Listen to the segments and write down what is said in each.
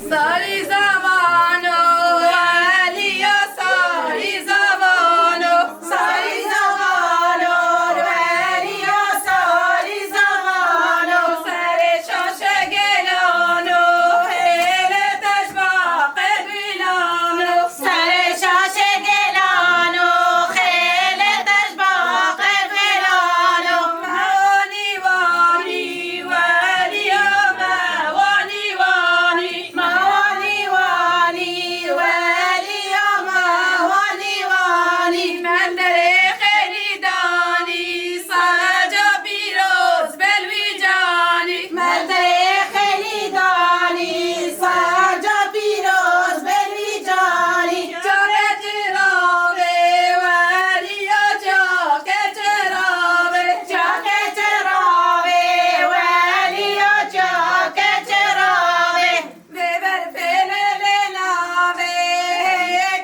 ساری زمانو ولی ساری زمانو ساری زمانو ولی ساری زمانو سر شاش گلانو خیلتش باق بیلانو سر شاش گلانو خیلتش باق بیلانو موانی وانی ولی موانی وانی موانی وانی ولی موانی وانی من در خیلی دانی سجا پیروز بلوی جانی من در خیلی دانی سجا پیروز بلوی جانی جاکه چراغه ولی جاکه چراغه جاکه چراغه ولی جاکه چراغه ببر فلل نامه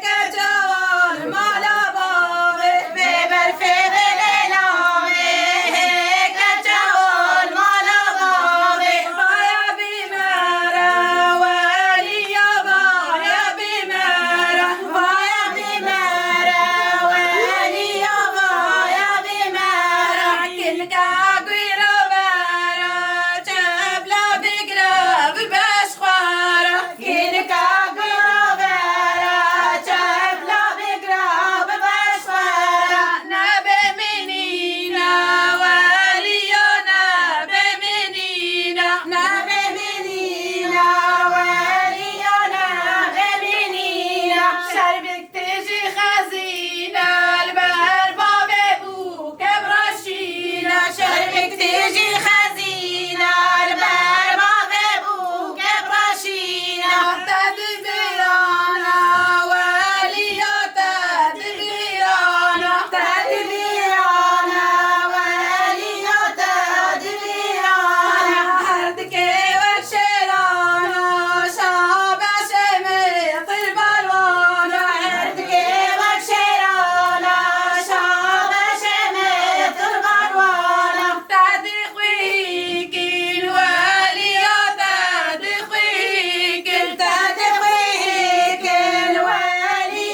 که جوان مالا باغه ببر فلل نامه که جوان مالا باغه بایا بیماره ولی بایا بیماره بایا بیماره ولی بایا بیماره کلکا گویرو برا چبلا بگرب بشخواره کلکا گویرو برا چبلا بگرب بشخواره نبمینینا ولی نبمینینا نبمینینا ولی نبمینینا شربک تجی خزینه البرباب بو کبرشینا شربک تجی خزینه البرباب بو کبرشینا تدبیرانا ولی تدبیرانا تدبیرانا ولی تدبیرانا هردکه و شیرانا شابش میطر بالوانا هردکه و شیرانا شابش میطر بالوانا تدخویکین ولی تدخویکین تدخویکین ولی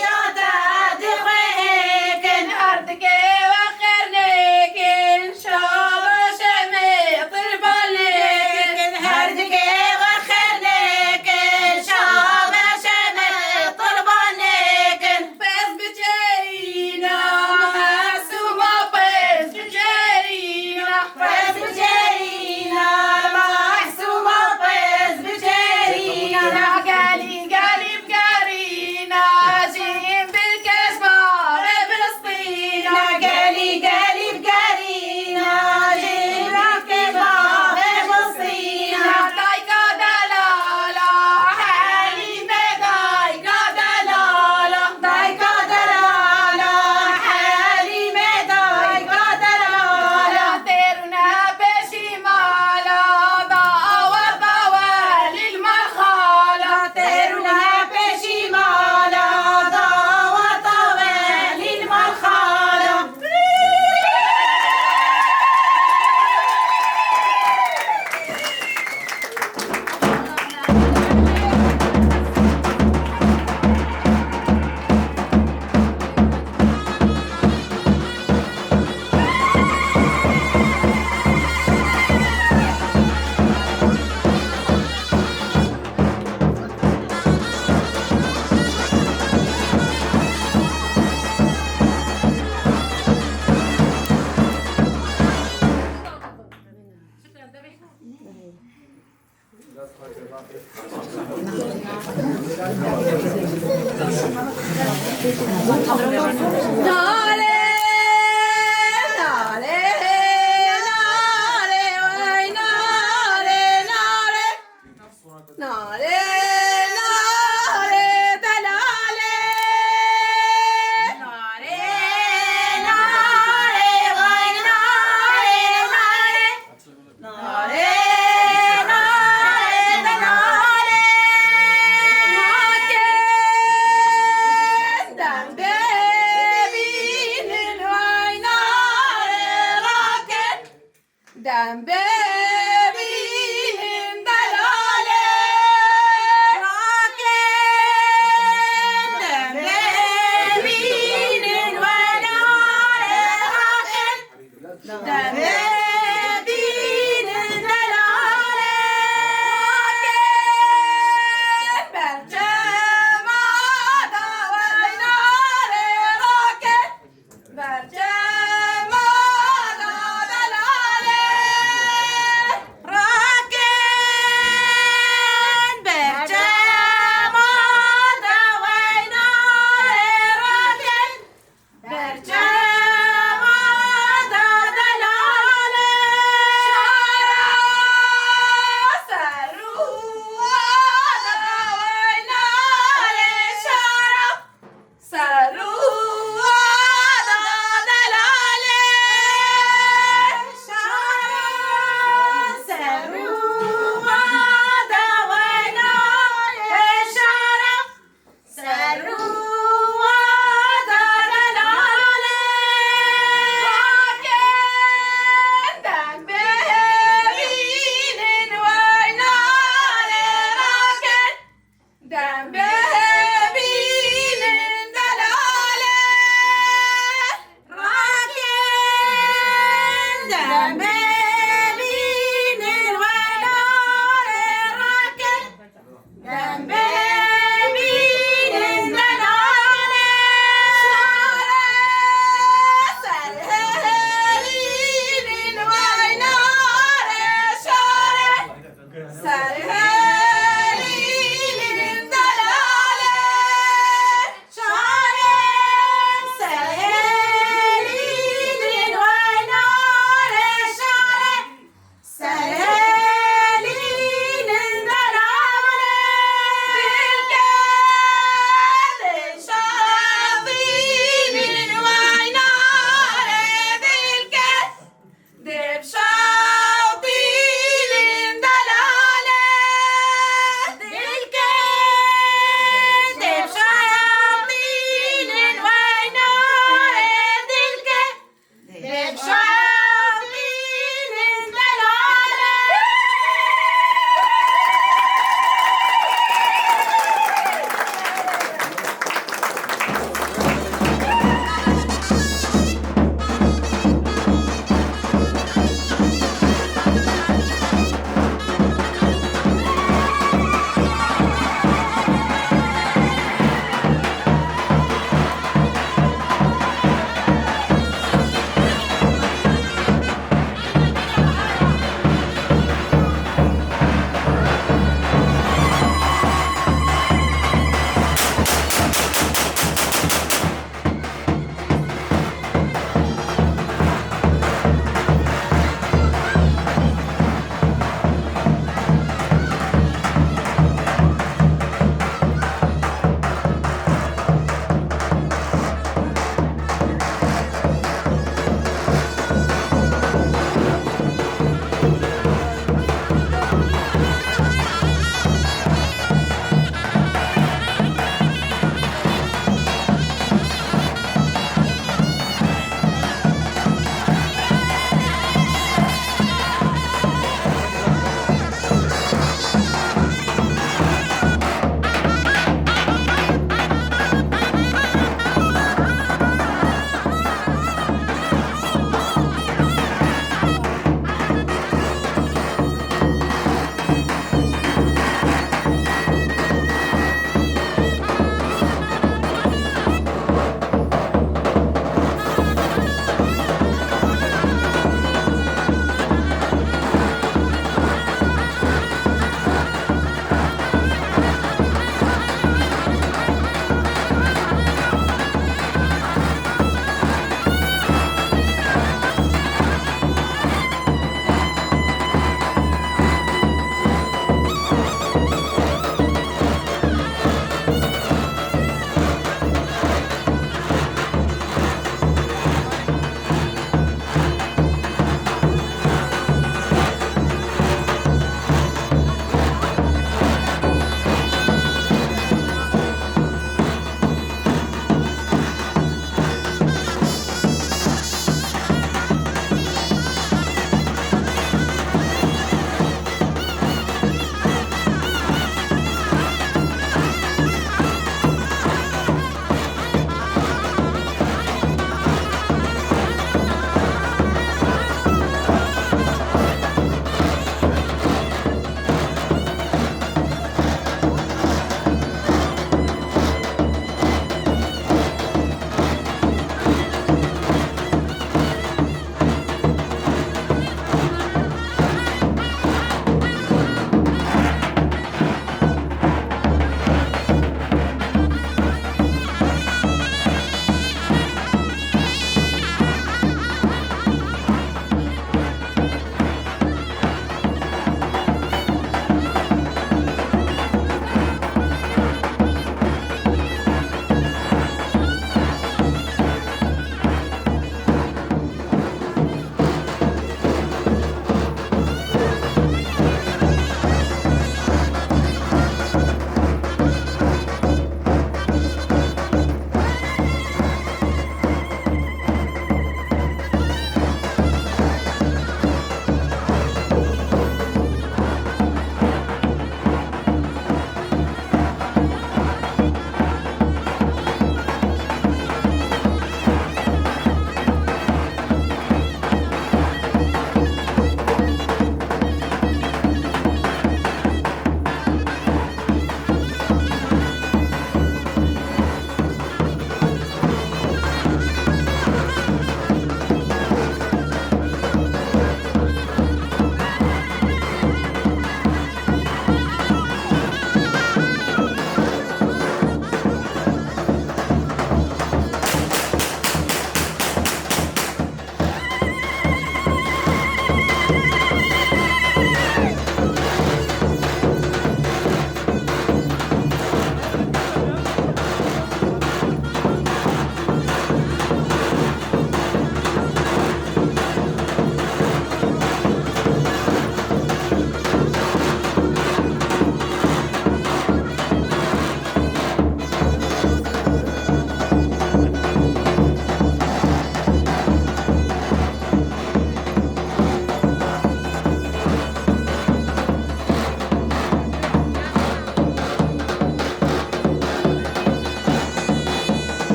تدخویکین هردکه و خرنکین شابش میطر بالکین هردکه و خرنکین شابش میطر بالکین پس بچرینا معصوما پس بچرینا پس بچرینا معصوما پس بچرینا گلی گلی بگرینا جیم بالکشمار فلسطینا گلی گلی بگرینا جیم بالکشمار فلسطینا دایکا دلالا حلیمه دایکا دلالا دایکا دلالا حلیمه دایکا دلالا ترونه پشیمالا باوا باوا للمخالا ترونه پشیمالا باوا باوا للمخالا ناله ناله ناله وای ناله ناله ناله ناله دلاله ناله ناله وای ناله ناله ناله ناله دلاله ماکن دنده بینن وای ناله راکن دنده بینن دلاله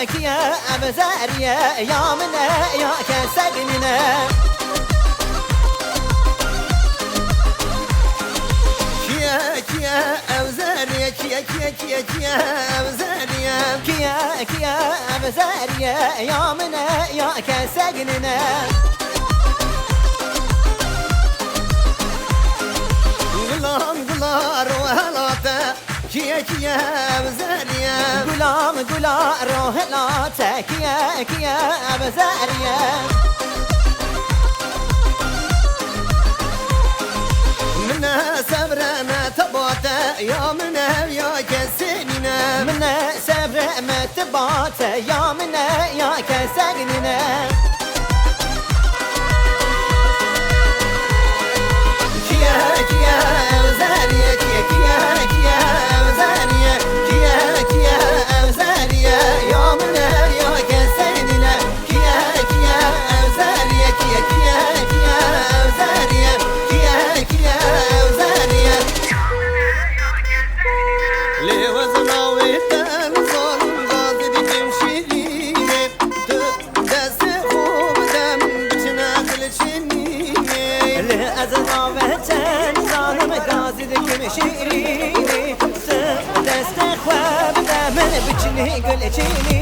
كيا أبزاريا يا منا يا كسجننا كيا أبزاريا كيا أبزاريا كيا أبزاريا يا منا يا كسجننا غلار وهلاتا كيا أبزاريا غلار وهلاتا كيا أبزاريا منا صبر ما تباتا يا منا يا كسننا منا صبر ما تباتا يا منا يا كسننا كيا أبزاريا كيا أبزاريا كيا أبزاريا يا منا يا كسننا كيا أبزاريا كيا أبزاريا كيا أبزاريا ليه وزناوي تنزل غازي تمشي دست خوب دم بچنا خلشني ليه أزناوي تنزل غازي تمشي دست خوب دم بچنا خلشني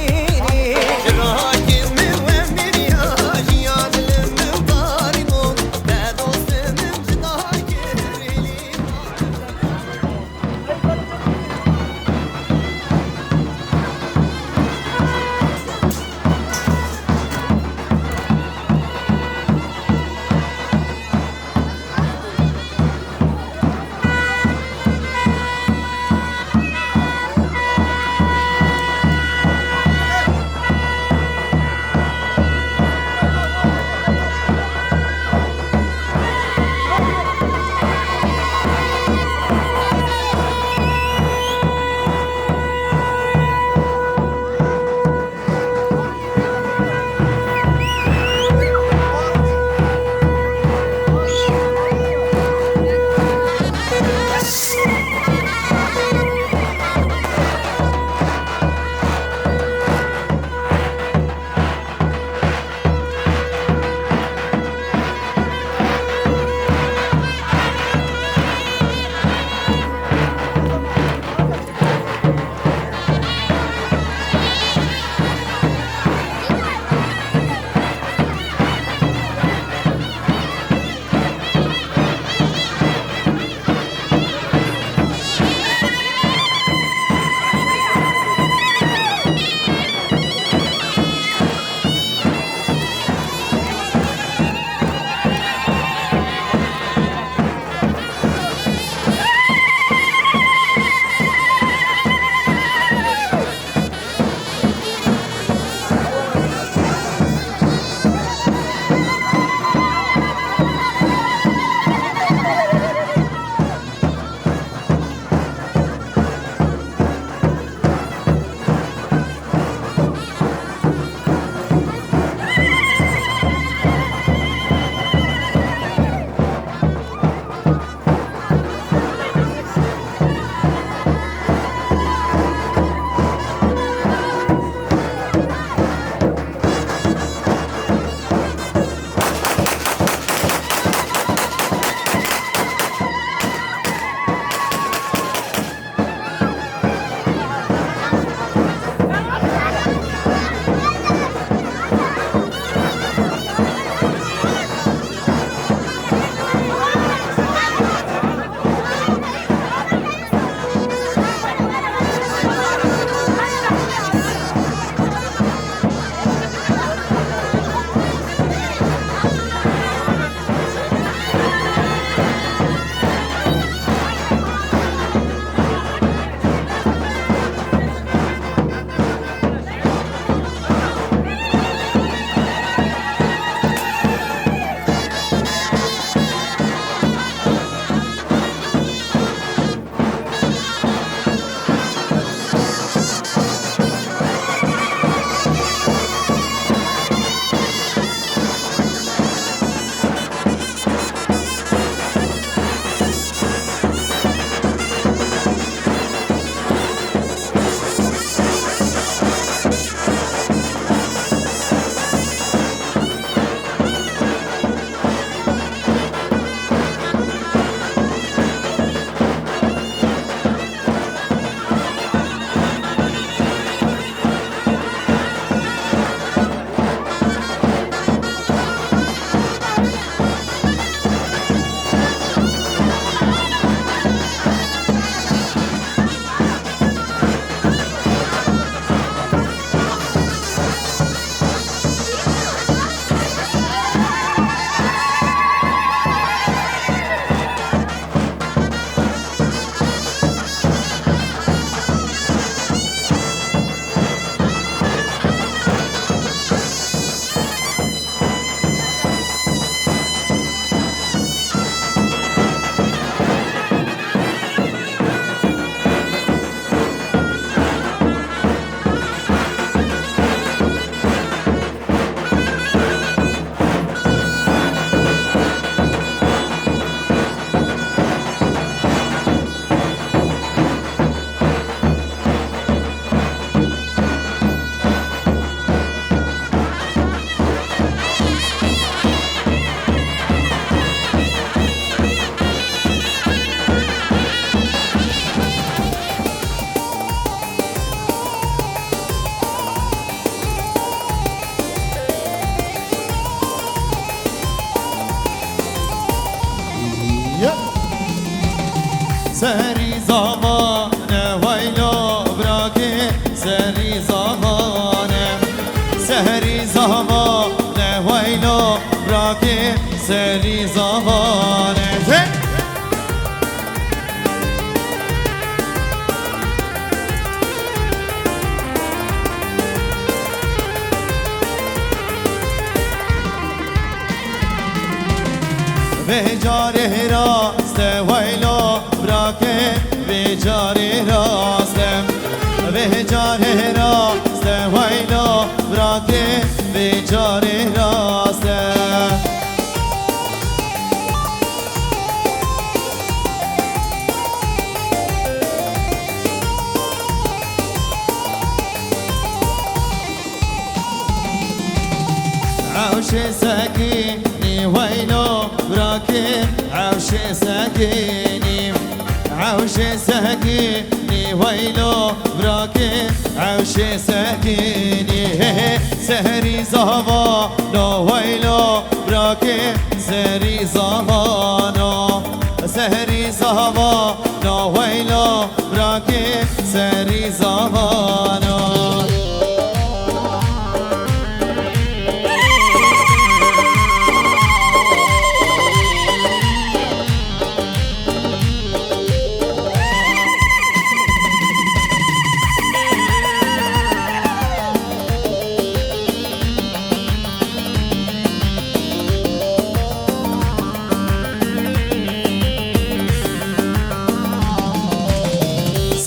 سری زمانه به جاره راست ویلو براکه به جاره راستم به جاره راست ویلو براکه به جاره راستم عوش ساكيني ويلو براكي عوش ساكيني عوش ساكيني ويلو براكي عوش ساكيني سهري زهبا نو ويلو براكي سهري زهبانو سهري زهبا نو ويلو براكي سهري زهبانو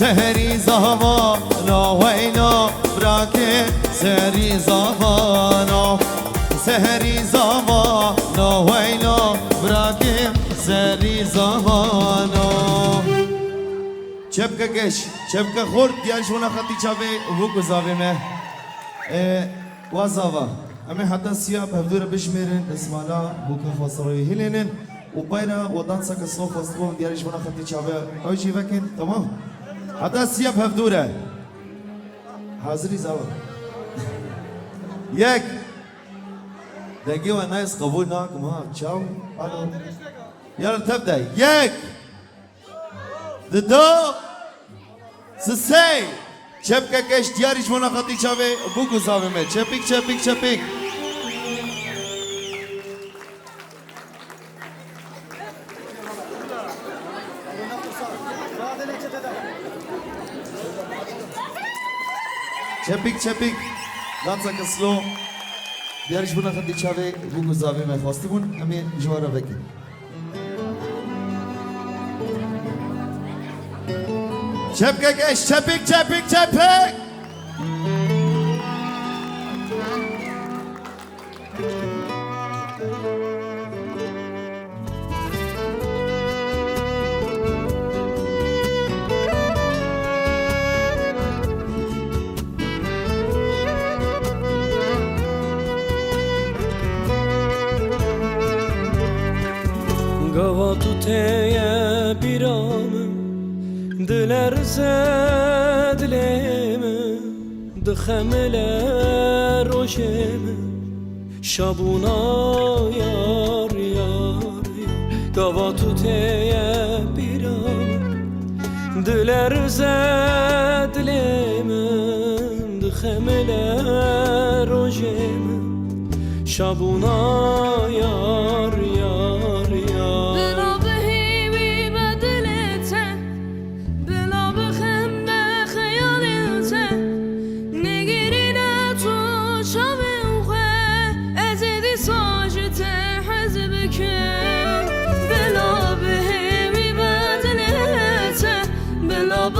سهری زهبانو ویلو براکه سهری زهبانو سهری زهبانو ویلو براکه سهری زهبانو چپکه کش چپکه خورد دیار شونا خطی چاوه و گذاوه مه وازاوا اما حتی سیاه بهدور بشمیرن اسمالا بوکا خواستروی هلینن و بايرا ودانسا كسوف وستبون ديارش بنا خطي چاوه اوشي وكن تمام حتى سياب هفدوره حاضري زاوا يك دقيقة والناس قبول ناكم ها تشاو الو يلا تبدا يك دو سسي چپکه کش دیارش بنا خطي چاوه بوكو زاوه مه چپک چپک چپک چپیک چپیک دانسا کسلو دیارش بنا خطی چاوه بوگو زاوه میں خواستی بون ہمیں جوارا بکی چپکه کش چپیک چپیک چپیک Gavatu teye biramı Diler zedlemi Dixemler rojemi Şabuna yar yar Gavatu teye biramı Diler zedlemi Dixemler rojemi Şabuna yar yar yar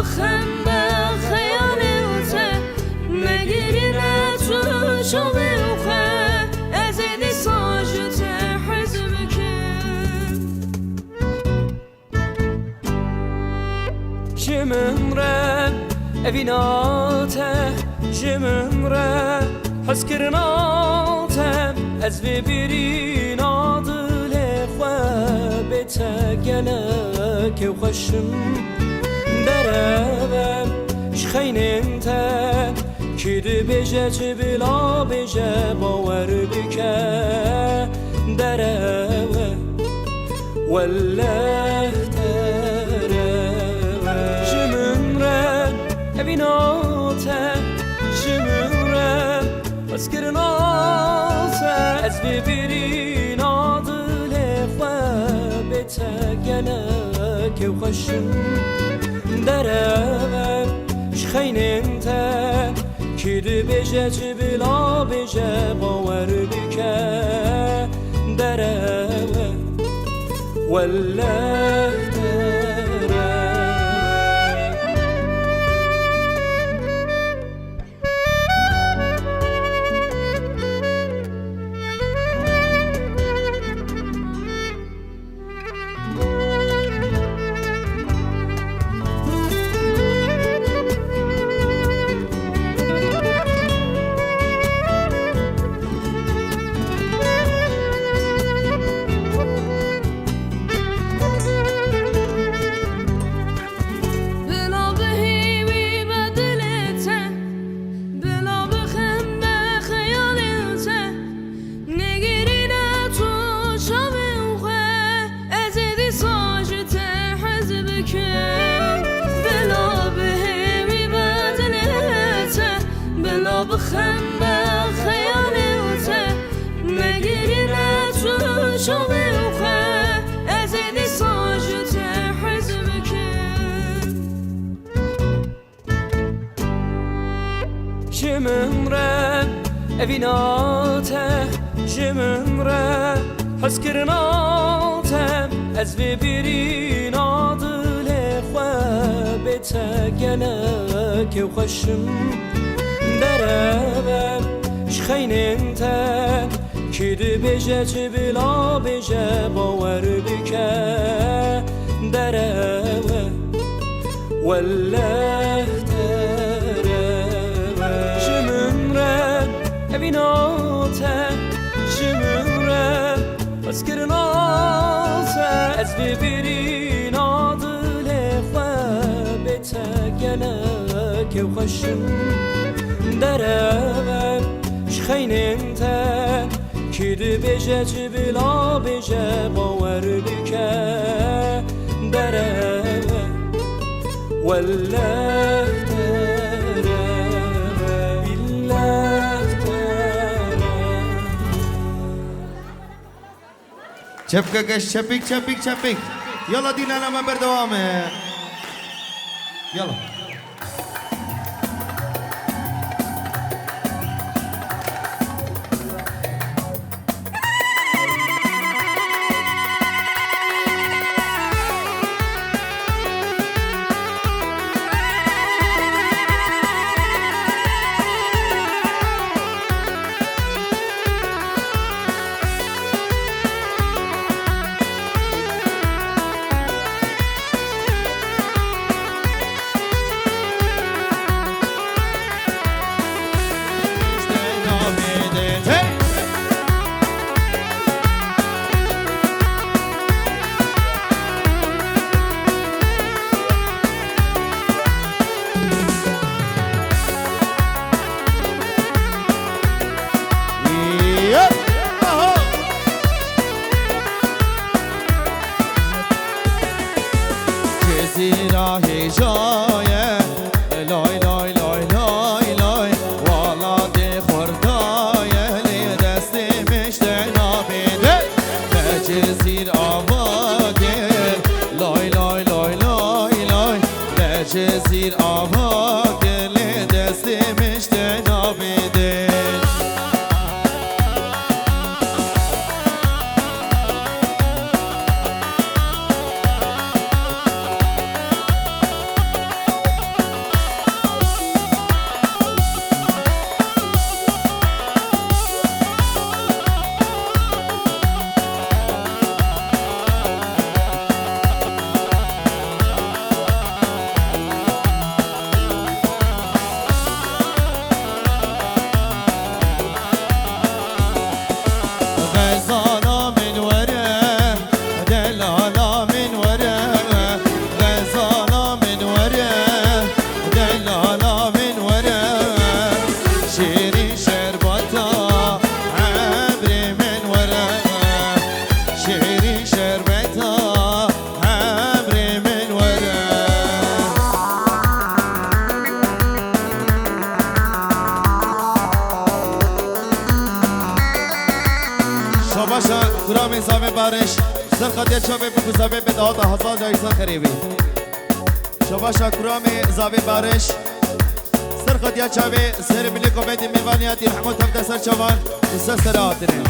بخنده خیالته نگیرینه تو شبه اوخه از ایدی ساجته حزب کن جمن رب اویناته جمن رب حس کرناته از ببیرین آدل خوابته گلک و خشم دربم شخین انت کید بجه چه بلا بجه باور بکه دربم والله دربم جمن رب ابیناته جمن رب از کرناته از ببیرین آدل gelek خوشم درم شخینن تا کید بجه چه بلا بجه باور بکه درم ولا بخنده خیالته نگیرینه تو شامل خواه از ایدی ساجته حزب کن جمره اویناته جمره حس کرناته از ببرین عادل خواه بتا گلک خوشم درم شخینن تا کید بجه چه بلا بجه باور بکه درم ولا درم جمره اویناته جمره بس کرناته از ببرین عادل خواه بتا گلک خوشم درم شخینن تا کید بجه چه بلا بجه باور بکه درم ولا درم بالله درم چپکش چپیک چپیک چپیک یالا دینا نمه بردوامه یالا زیر آوا گل دست مشت نابیده باشا درام حساب بارش سرقة يا شباب بكوزابي بدهات هزار جايسان خريبي شباشا كرامي زابي بارش سرقة يا شباب سير ملي كوميدي ميفانياتي محمود تبدا سر شبان وسسراتني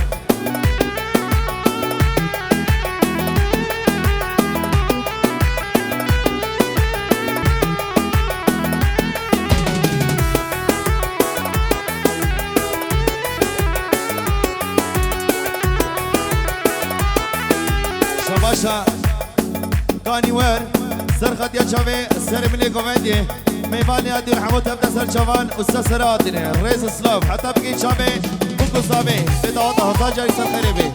شباشا كاني وير سرقة يا شباب سير ملي كوميدي ميفاني هادي محمود تبدا سر شوان وسسراتني رئيس سلوف حتى بقي شابي بوكو صابي بدهات هزار جايسان خريبي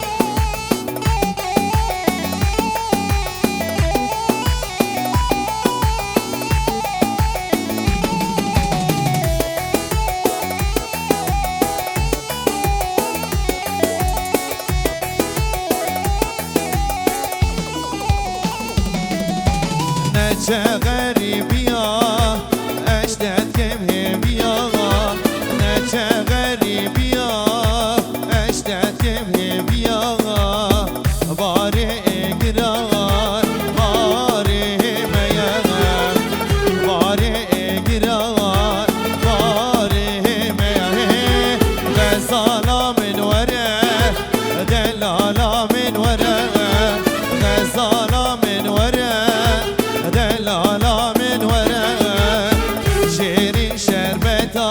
نجا غريبيا اشتد كم بيا نجا غريبيا اشتد كم بيا باري قرار باري ميا باري قرار باري ميا غزالة من ورا دلالة من ورا غزالة من ورا دلالة من ورا شيري شربتا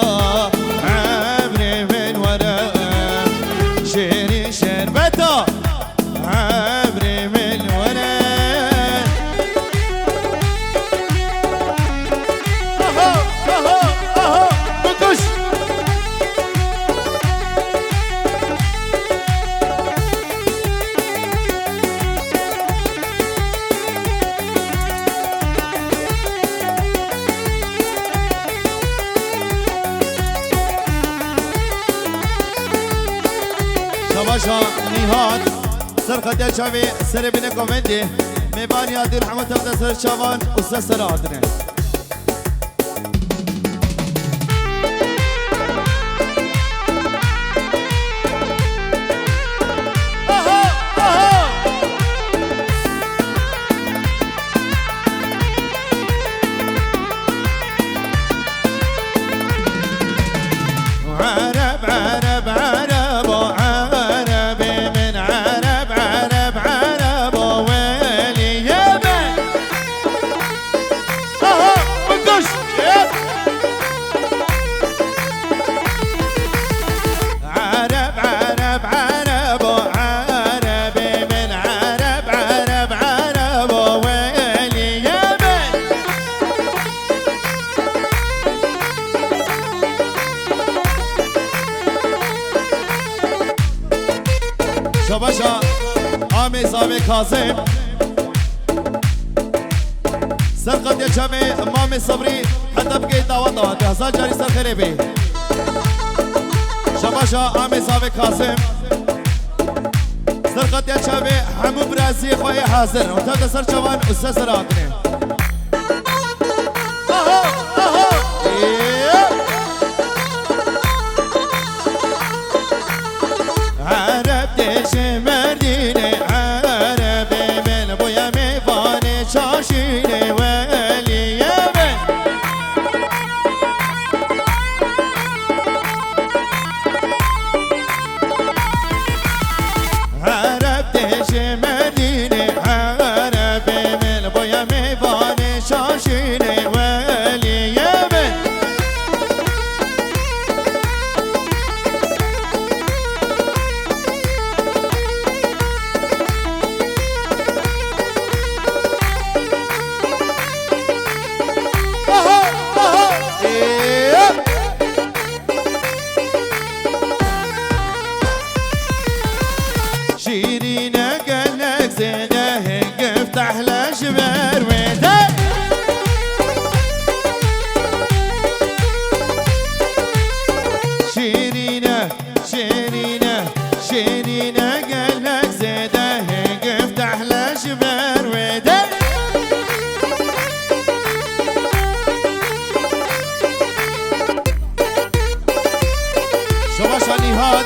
عمري من ورا شيري شربتا عمري من ورا اهو اهو اهو بكش شباشا نهاد سرقة يا شباب سر بين كوميدي ميباني هادي محمود تبدا سر شوان وسسراتني عرب عرب عرب عرب من عرب عرب عرب ويلي يمن اهو بقش عرب عرب عرب عرب من عرب عرب عرب ويلي يمن شباشا عامي صابي كاظم سرقة يا شامي مامي صبري حتى بقي دعوة هزار جاري سر خريبي شباشا عامي صابي كاظم سرقة يا شامي حمو برازي خوي حاضر وتبدا سر شوان وسسراتني اهو اهو عرب دش مرديني عربي من بويا ميفاني شاشيني ولي يمن عرب دش مرديني عربي من بويا ميفاني شاشيني ولي يمن شيرينا قالك زينه افتح له شبر ويده شيرينا شيرينا شيرينا قالك زينه افتح له شبر ويده شباشا نهاد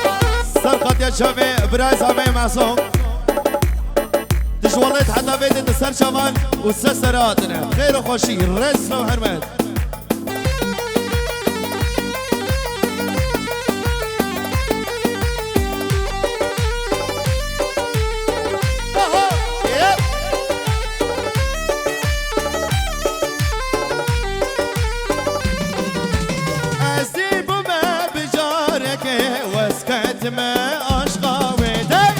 سرقة يا شباب براز عمي معصوم جوالات حتى بيت السر شمال والسسراتنا خير وخوشي رزق وحرمات أسيب ما بجارك واسكت ما أشقى ويدك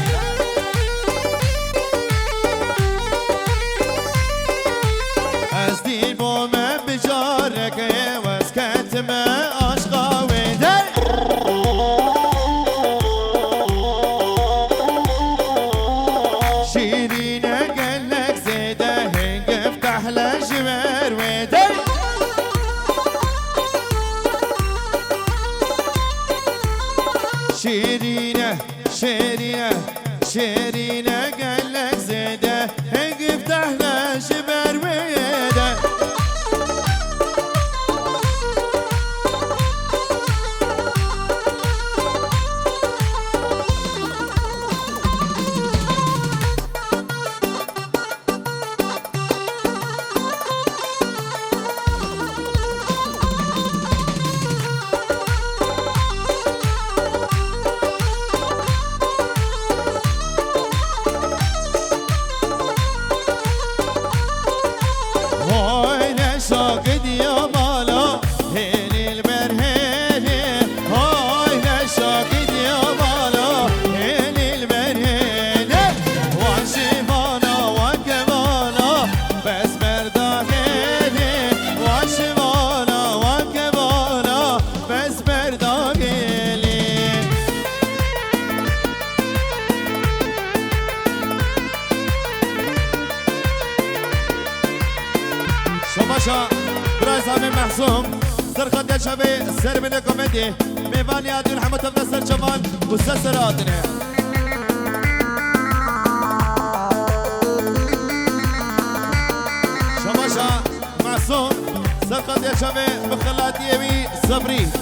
أسيب ما بجارك واسكت ما أشقى ويدك شيرين قالك زيده هنق افتح لجمر ويدك شيرينة شيرينة شيرينة قالك زيده هنق افتح لجمر ويدك هاي نشاقد يا مالا هيني البرهيني هاي نشاقد يا مالا هيني البرهيني واشمانا وكمانا بس مرداهيني واشمانا وكمانا بس مرداهيني شباشا برايز همین محسوم سرخط یا شبه سر من کمدی میوانی آدون همه تفت سر جمال و سر آدنه شباشا محسوم سرخط یا شبه بخلاتی بی صبری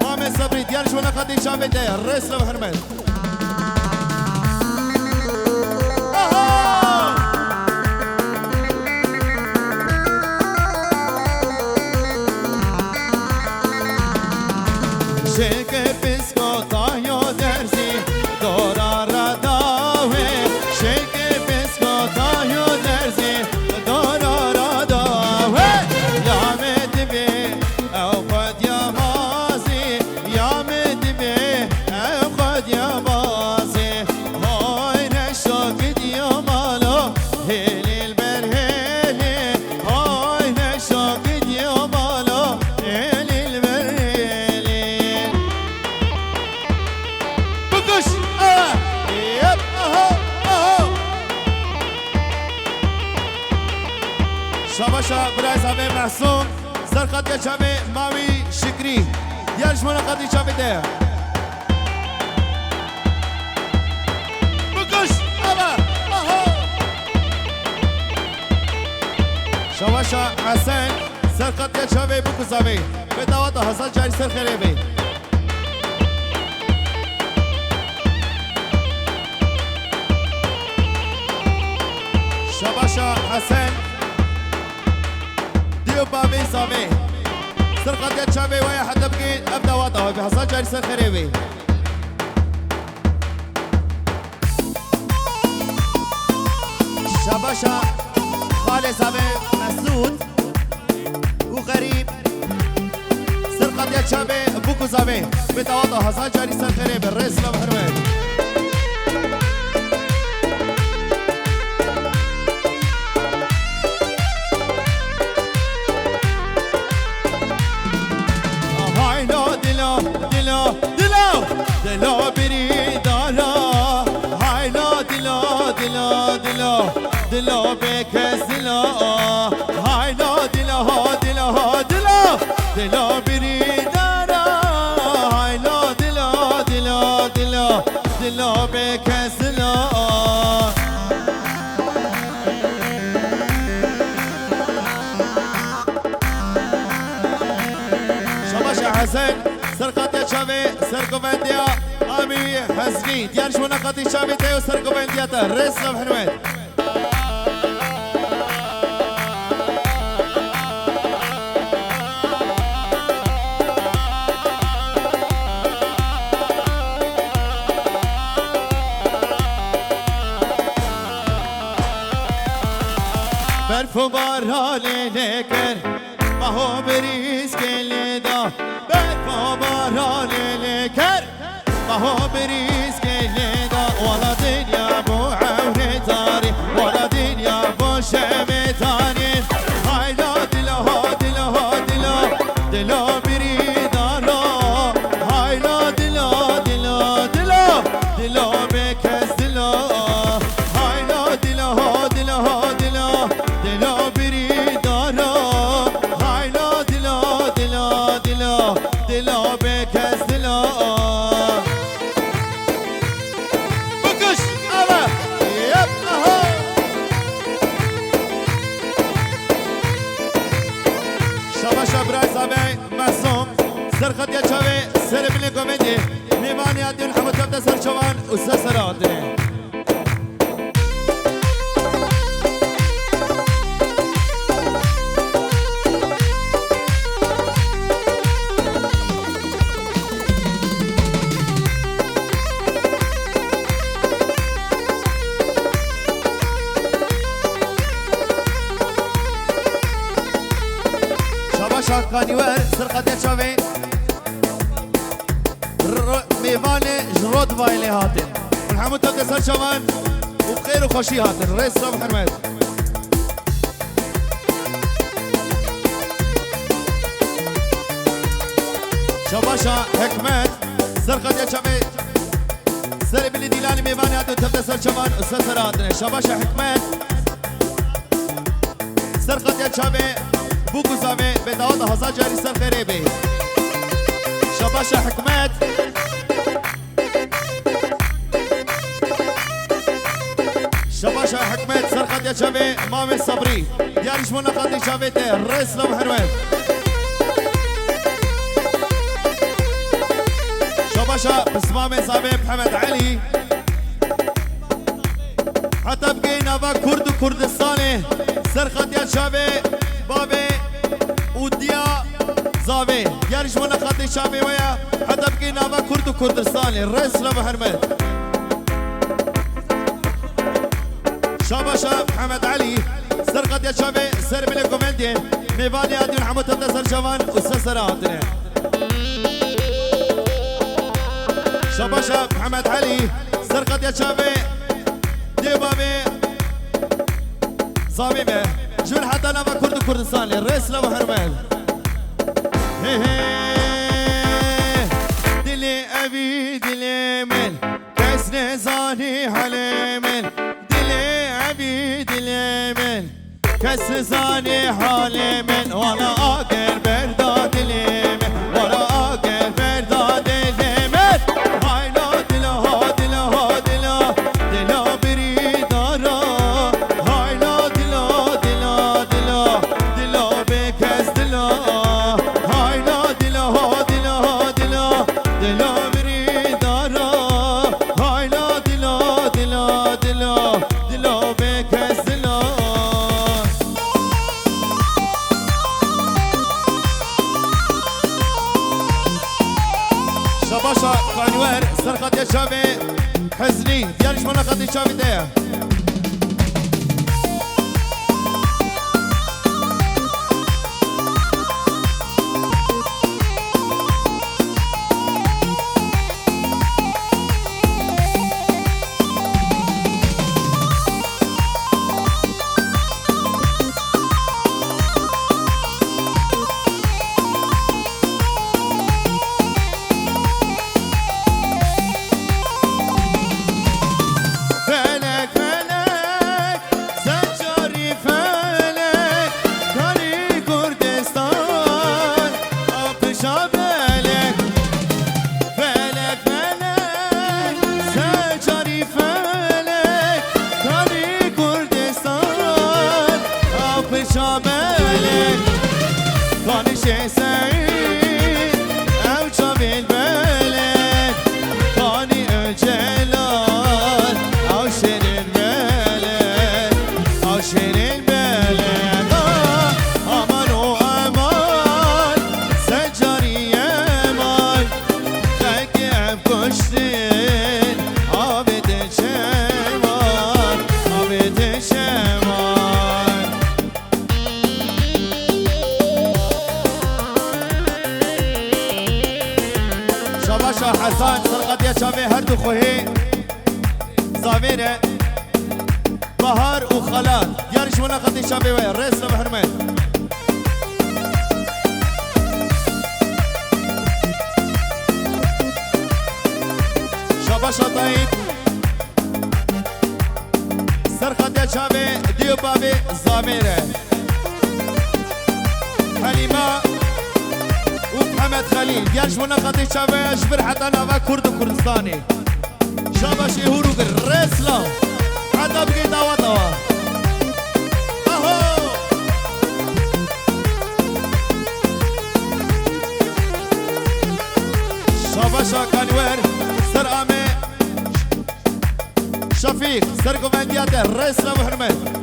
مام صبری دیارش ونا خدی شبه ده رئیس و حرمت شکر بسکوتا یا درزی دورا را داوه شکر بسکوتا یا درزی دورا را داوه یا مدبی او خود یا بازی یا مدبی او خود یا بازی های نشاکد یا مالا هیلی البرهیلی های نشاکد یا مالا هیلی البرهیلی بكش يب شباشا برايز همه محسوم سرخط یا چمه ماوی شکری دیارش من خطی چمه ده بكش شباشا حسن سرخط یا چمه بکس همه به دوات حسن جاری سر خیره بی شباشا حسن ديو بابي صافي سرقة يا شابي ويا حتى بقي ابدا واضح بحصل جاري سر خريبي شباشا خالي صافي مسعود وغريب سرقة يا شابي بوكو صافي بتواضع حصل جاري سر خريبي الرئيس لو حرمت دلو بريدالا هايلا دلو بكز دلو هايلا دلو بريدالا هايلا دلو بكز دلو شباشا حسن سرقات شابي سرقوفنديا امي حسني ديار شو نقطي شابي تيو سرقوفنديا تا رسم حنوات برف و باران لکر بهو بریز گلدا برف و باران لکر بهو بریز گلدا والا دنیا بو عونه تاری والا دنیا بو شمه تاری هایلا دلا دلا دلا دلا بریدارا هایلا دلا دلا دلا دلا بکس دلا هایلا دلا دلا دلا دلا بریدارا هایلا دلا دلا دلا دلا بکس دلا بکش آبا یپ آها شبا شبرای زبای مصوم سرخط یا چاوی سر بلی کمدی میوانی عدیون حمد سر چوان و سراتنه شبا شاکانی ور سرخط یا چاوی میوانی جرود وایلی هاتن الحمد لله سر شوان وبخير وخوشي هاتن رئيس صبح حرمات شباشا حكمت سرقت يا شبي سر بلي ديلاني ميواني هاتن تبدا سر شوان استاذ هاتن شباشا حكمت سرقت يا شبي بوكو زامي بداود هزار جاري سر خيري بي شباشا حكمت شباشا حكمت سرقت يا شبي مامي صبري ديارش منقضي شبيته الرئيس لو حلوين شباشا بسمامي صابي محمد علي حتى بقينا با كرد وكردستاني سرقت يا شبي بابي وديا زابي ديارش منقضي شبي ويا حتى بقينا با كرد وكردستاني الرئيس لو حلوين شاباشا محمد علي سرقت يا شابي سر بلي كومندي ميباني عديون حمود تبدا سر جوان وسسراتنا شاباشا محمد علي سرقت يا شابي ديبابي صامي به جول حتى نبا كرد كردستاني الرئيس لو هرمال دلي ابي دلي من كاس نزاني حلي من عبيد اليمن كسزاني حالي من ولا اقل برداد اليمن ولا اقل برداد اليمن هايلا دلا دلا دلا دلا بريدارا هايلا دلا دلا دلا دلا بكس دلا هايلا دلا دلا دلا دلا بريدارا هايلا دلا دلا دلا دلا بكس دلا شباشا قانوار سرقت يا شابي حزني ديالش منقضي شابي ده شاملك كان شي سعيد او شامل البلد كاني الجلال او شير البلد او شير البلد امان وامان سجاري امان خلقي بكشتين عابد الشمال عابد الشمال شاباشا حسن سرقت يا شابي هردو خوهي زامينه بهار وخلال يارش ولا قد شابي ويا رئيس محرمين شاباشا طيب سرقت يا شابي ديو بابي زامينه حليمه ومحمد خليل يارش ولا قد شابي اشبر حتى نافا كرد وكردستاني شاباش يهورو الرسلة حتى بقي دوا دوا اهو شاباشا كانوير سر امي شفيق سر قومنديات الرسلة محرمت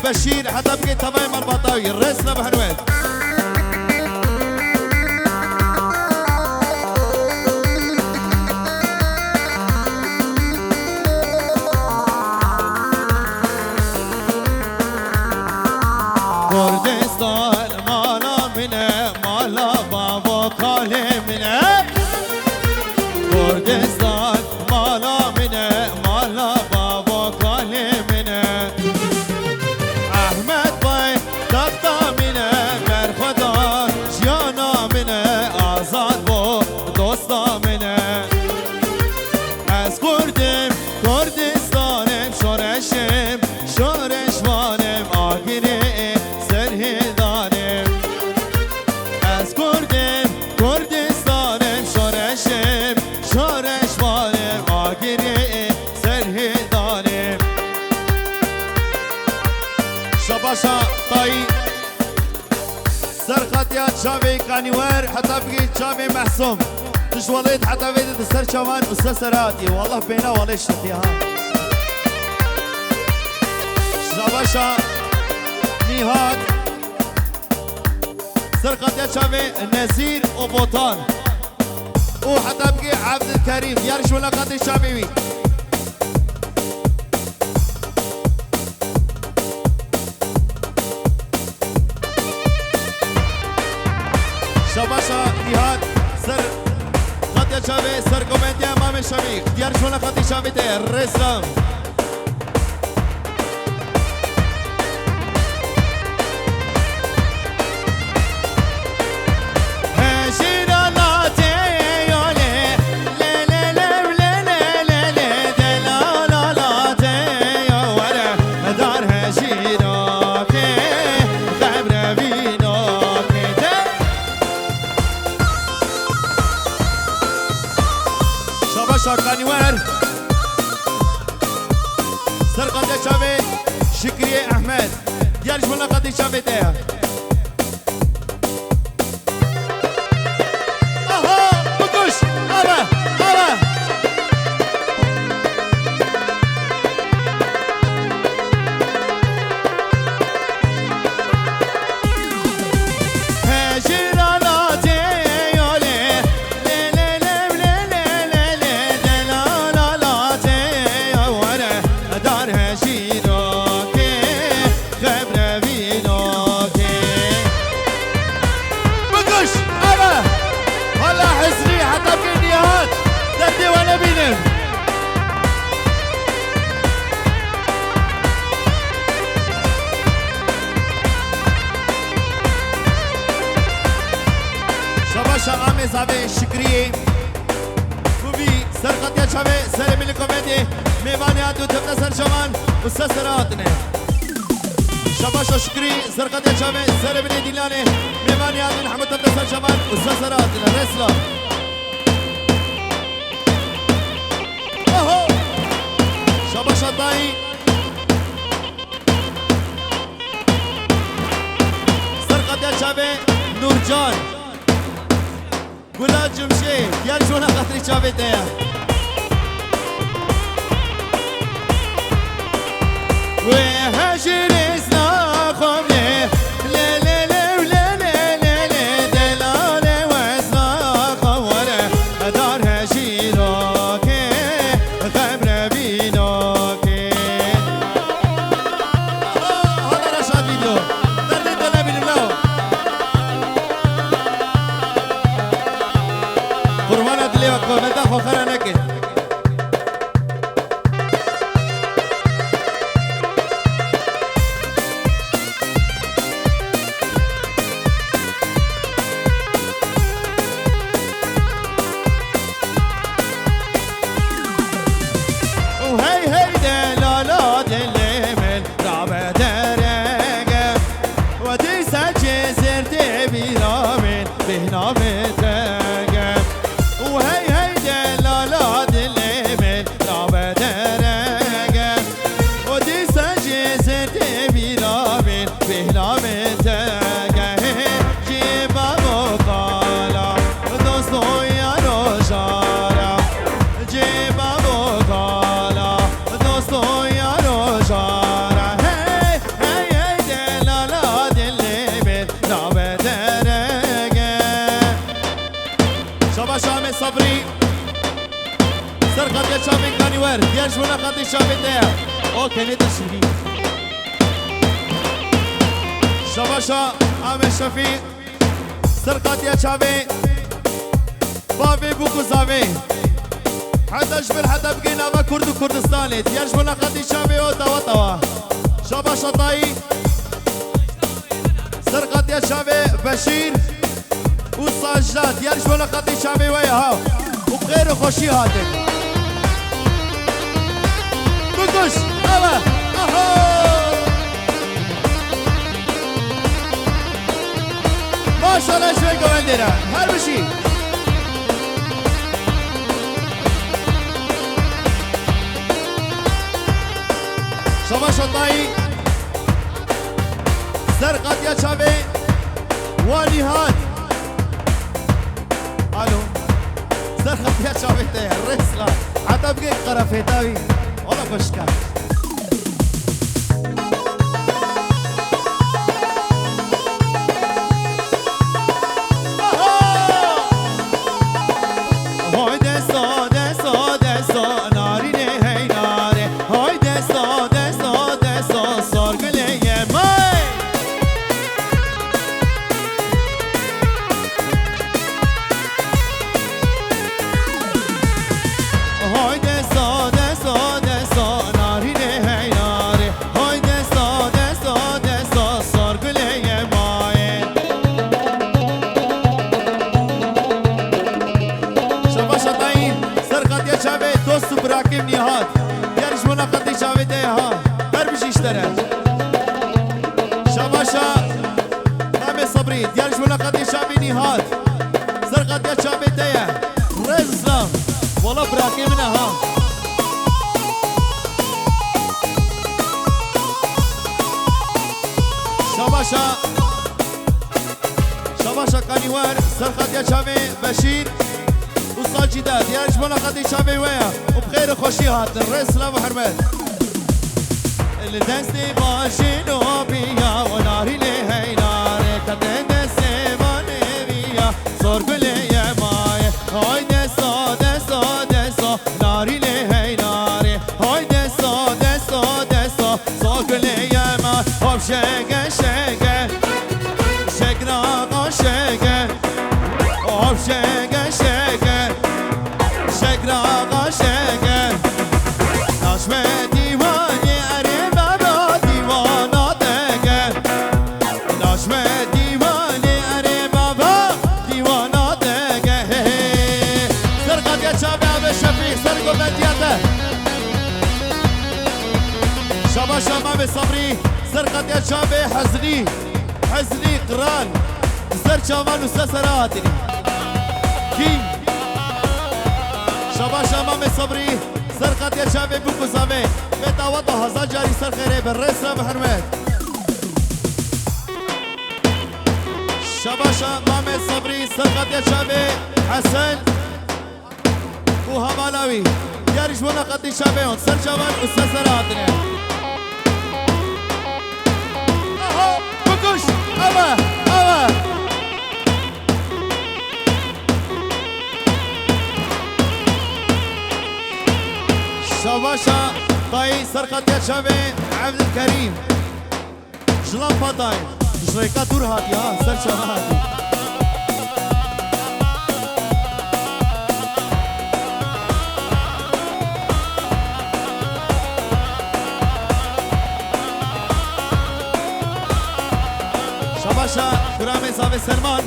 بشير حتى بقيت تمام مربطاوي الرسلة بحنوات كردستان مالا منه مالا بابا كالي منه كردستان مالا منه مالا بابا كالي منه شاباشا طيب سرقت يا شافي قانيوار حتى بقيت شافي محسوم تشواليت حتى بيت السر شوان وسسراتي والله بينا ولا شتيها شاباشا نيهاد سرقت يا شافي نزير وبوطان وحتى بقي عبد الكريم يارش ولا قد شافي شاباشا نهاد سر خطية شابي سر كومنتي امام الشميخ ديار شونا خطي شابي تير رسم شاكاني وين يا شافي شكري احمد ديالش ولا قد شافي تاعها اها بكوش ابا ابا شغامي زاوي شكري وفي سرقت يا شباب سلام الكوميدي ميواني عدو تبدا سرجمان وسسراتنا شباشا شكري سرقت يا شباب سلام الديلاني ميواني عدو نحمد تبدا سرجمان وسسراتنا رسلا اهو شباشا طاي سرقت يا شباب نورجان گلاد جمشی دیار جونا خاطری چاوی دیا و هجر اسنا خوبه لا لا لا لا لا لا لا دلال واسنا خوره دار هجیراک خبر بیناک حالا رشاد ویدیو درد دل نبینیم لو قربانة اللي وقفوا مداخل خير نكد وهي هي دلالات اللي من رابع درجة ودي سجي سرتي برامن بهنا بتاجة وهي هي دلالات اللي من رابع درجة ودي سجي سرتي برامن بهنا بتاجة جيبا مقالة دوستو يا روشارة جيبا مقالة دوستو يا روشارة هي هي هي دلالات اللي من رابع درجة شبا شامي صبري سرقت يا شامي كاني ورد ديال شونا خاطي شامي تاعها او كانت الشري شبا شا عامل شفيق سرقت يا شامي بابي بوكو زافي حتى جبل حتى بقينا ما كرد كردستاني ديال شونا خاطي شامي او توا توا شبا شطاي سرقت يا شامي بشير والصاجات يا رجل خاطي شعبي وياها وبغير خوشي هاتك بكش هلا اهو ما شاء الله شوي عندنا هل شيء شبا شطاي سرقت يا شعبي ونهاد الو سرقت يا شعبتي الرسلة حتى بقيت قرفتاوي ولا فشكا هاي دستا دستا دستا ناريني هي ناري هاي دستا دستا دستا صارقلي يا ماي هاي دستا دستا دستا ناريني هي ناري هاي دستا دستا دستا صارقلي يا ماي شبا شطاين سرقت يا شابي دوست براكم نهاد يا رجمونا قد شابي ديها هر بشي اشترى شباشا رامي صبري يا رجمونا قد شابي نهاد سرقت يا شابي ديها رزلام والله براكم نها شباشا كانيوار سرقت يا شامي بشير وصاجي داد يا رجبنا قد شامي ويا وبخير خوشي هات الرئيس لا محرمات اللي دستي باشينو بيا وناري لي هي ناري كتن دستي ماني بيا صور بلي يا ماي هاي دستو دستو دستو ناري لي هي ناري هاي دستو دستو دستو صور بلي يا ماي هوب شيكا شيكا شكرا شيكا هوب شيكا شيكا شكرا شيكا نشمة ديواني شباشا ما بصبري سرقت يا شابي حزني حزني قران سر شامان وسسراتني كي شباشا ما بصبري سرقت يا شابي بوكو سامي بيتا وضع هزار جاري سر خيري بالرئيس محرمات شباشا ما بصبري سرقت يا شابي حسن وهمالاوي يا رجونا قد شابيون سر شامان وسسراتني بكش أوا أوا شباشا طاي سرقت يا شابي عبد الكريم جلان فطاي شريكات دور هاتي ها سر شباتي شباشا كرامي زاوي سلمان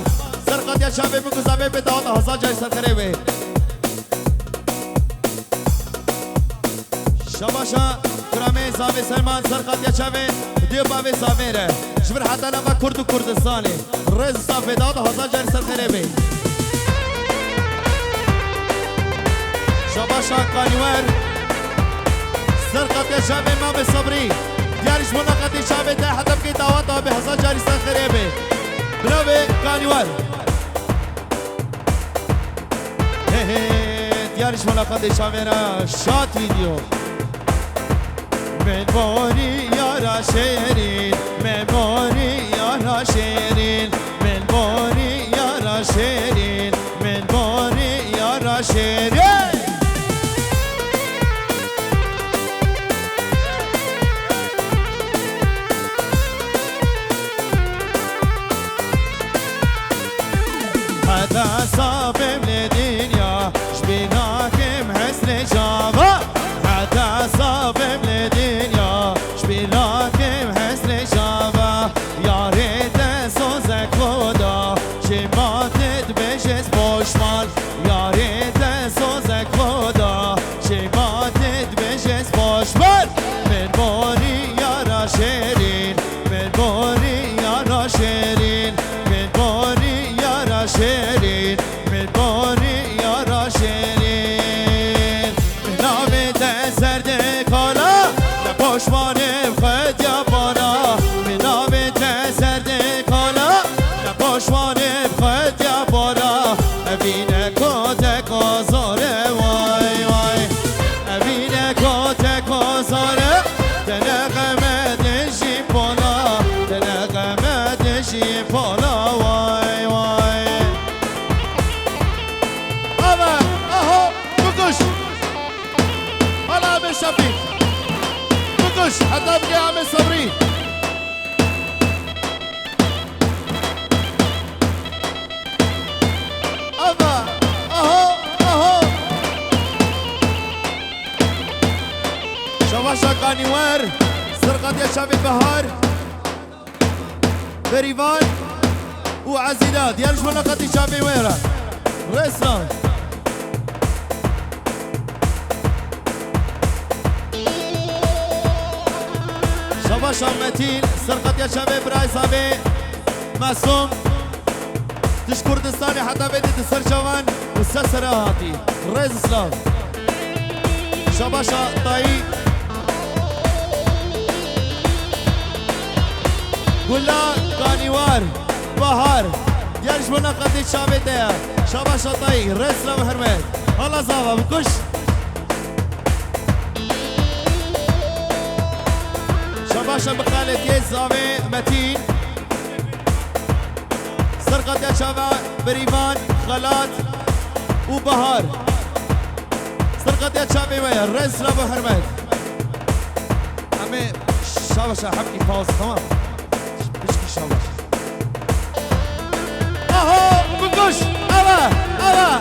سرقت يا شابي بكو زاوي بداوت هزار جاي سر خريبي شباشا كرامي زاوي سلمان سرقت يا شابي ديو بابي زاويره جبر حتى لما كرد وكردستاني رز صافي داوت هزار جاي سر خريبي شباشا كانيوار سرقت يا شابي مامي صبري ديارش مناقضي شابي تا حتى بكي دعواتها بحصان جاري سان خريبي برافي كانيوار ديارش مناقضي شابي را شات فيديو من بوني يارا شيرين من بوني يارا شيرين من بوني يارا شيرين من بوني يارا شيرين حتى صابم لدنيا شبيناكم حسن جابا حتى صابم لدنيا شبيناكم حسن جابا يا ريت سوزك خدا شي ما تدبجز بوشمال يا ريت سوزك خدا شي ما تدبجز بوشمال من بوني يا راشرين من بوني يا راشرين من بوني يا راشرين من بوني يا راشرين من نامي تسرد كالا لبوشماني بخد يا بانا من نامي تسرد كالا لبوشماني بخد يا بانا أبينك وتك وزاره واي واي أبينك وتك وزاره تنغمة تجي بالا تنغمة تجي بالا واي واي أبا أهو بكش هلا بالشفيق بكش حتى بقي عم صبري أبا أهو أهو شواشا كانيوار سرقت يا شافي بهار بريفان وعزيزات يا رجل قد شافي ويرا رسا شواشا متين سرقت يا شافي براي صابي مسوم تش كردستاني حتى بدي تسر جوان وسسراتي ريز اسلام شباشا طاي گلا کانیوار بهار دیارش بنا قدی شابه دیا شابه شطایی رسل و حرمت حالا زاوا بکش شابه شب خالتیه زاوه متین سرقت یا شابه بریمان خلات و بهار سرقت یا شابه ویا رسل و حرمت همه شابه حبکی پاوز تمام بشکی شابه آها بکش آوا آوا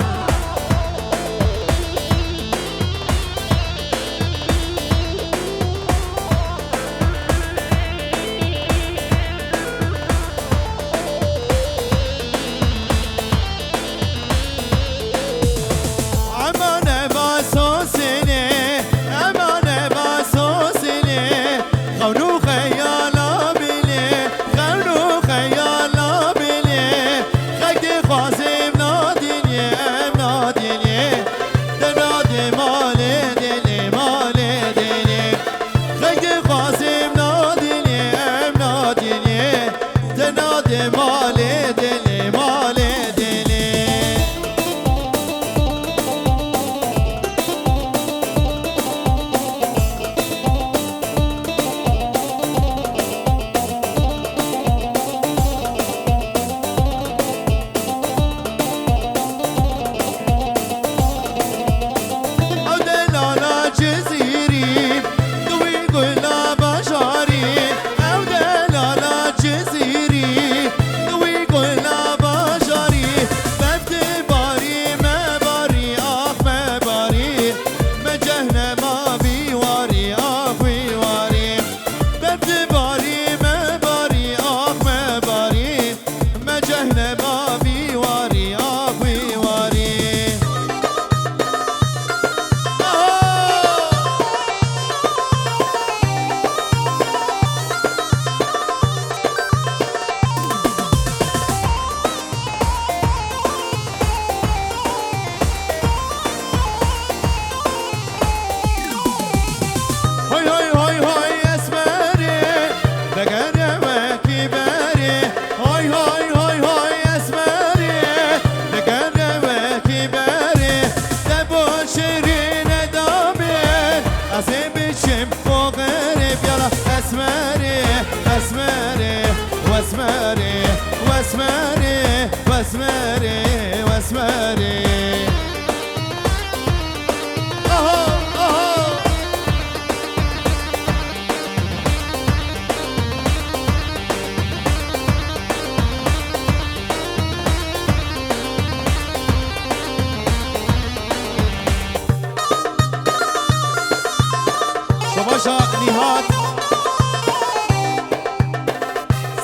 شباشا نهاد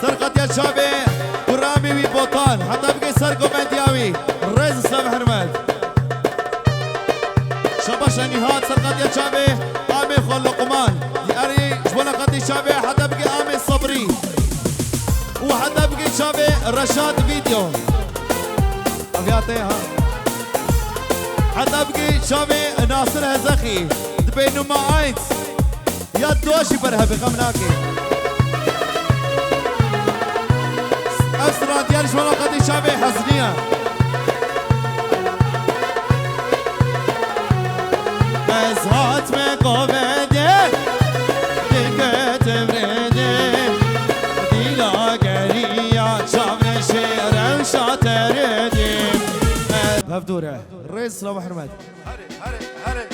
سرقت يا شابي قرامي وي بوطان حتى بقي سرقو بنتياوي رز سلام حرمت شباشا نهاد سرقت يا شابي آمي خل لقمان ياري جبنا قدي شابي حتى بقي آمي صبري وحتى بقي شابي رشاد فيديو أبياتي ها حتى بقي شابي ناصر هزخي دبينو ما عينت يا دوشي برها بغمناكي أسرى ديالش ولا قدي شابي حزنية مزهات مقابدي دقت بريدي ديلا قرية شابر شير وشاتردي هفدورة رئيس سلام حرمت هري هري هري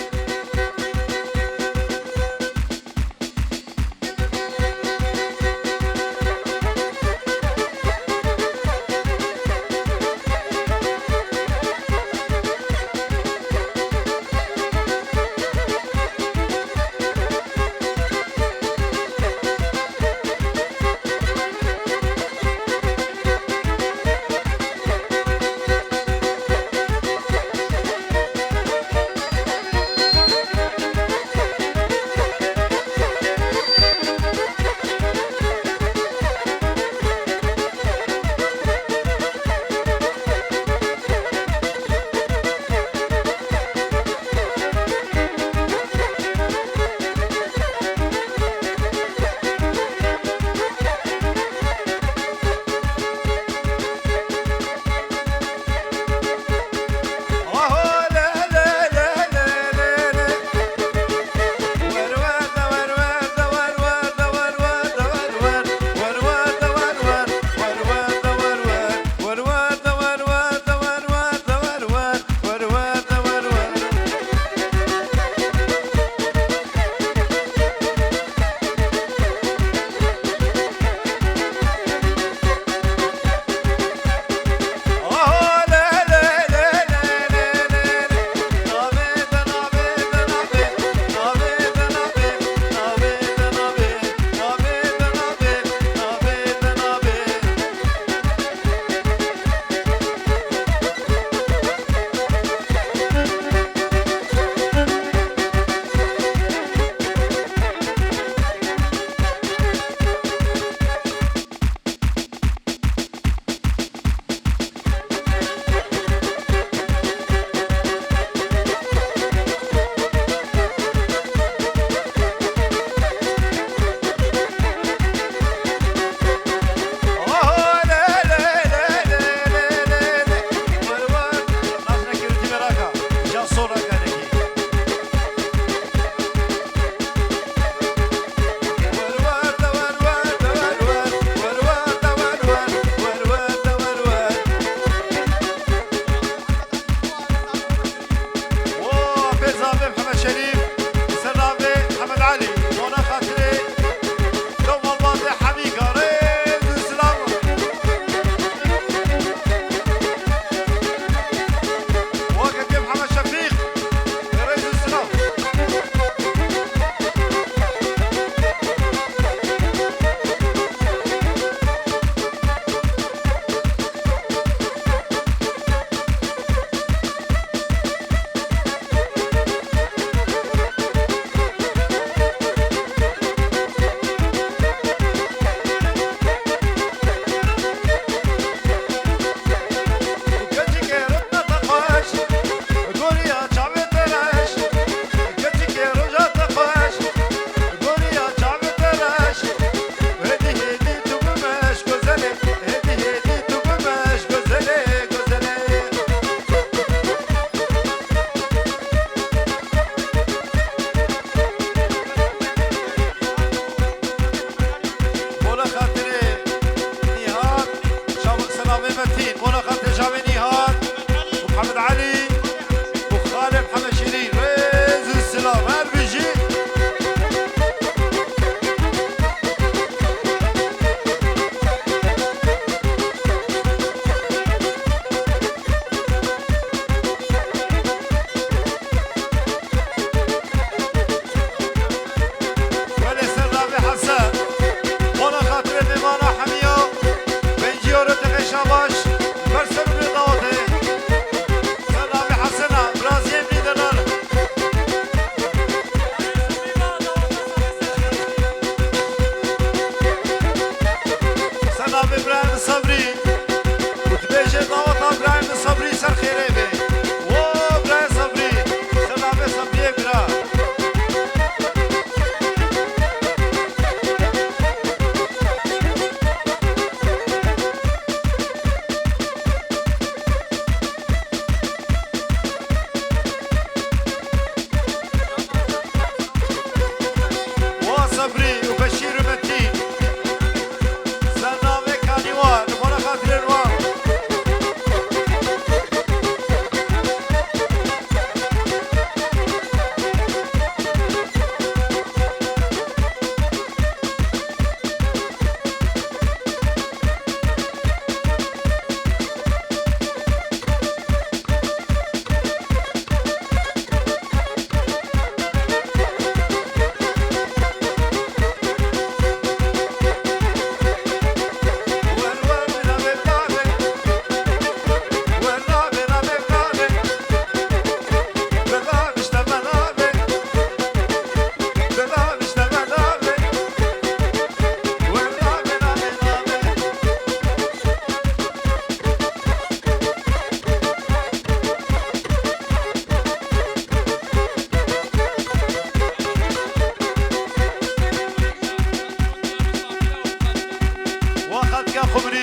دایکا خمری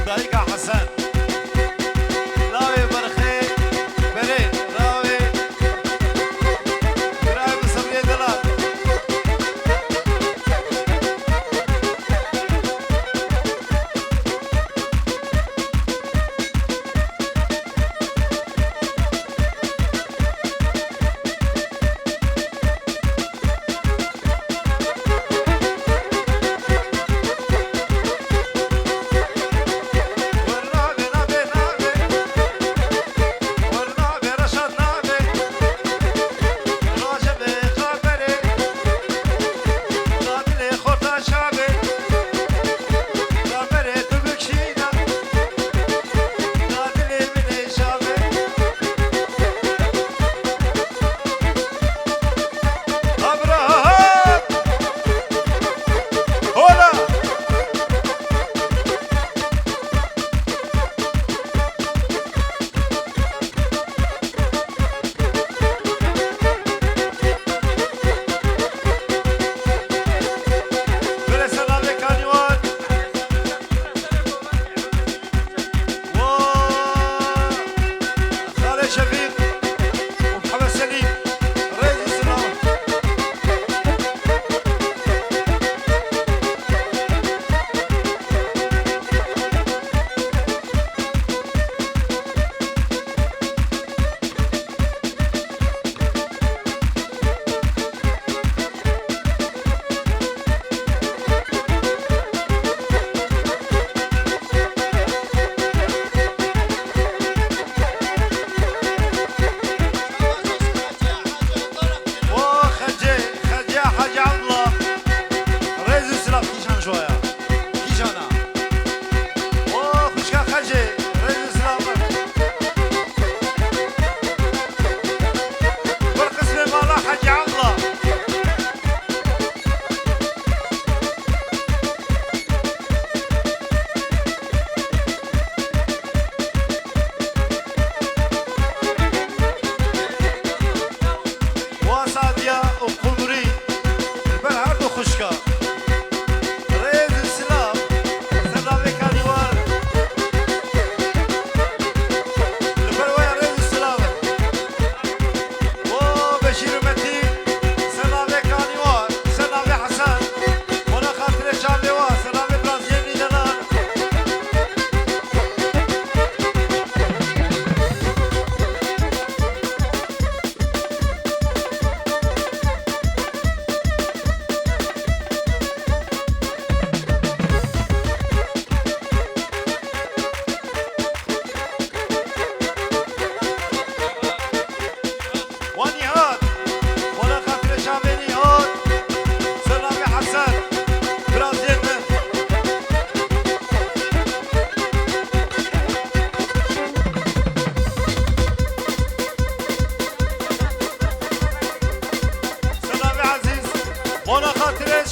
دایکا حسن راوی برخی بری راوی راوی بسبری دلال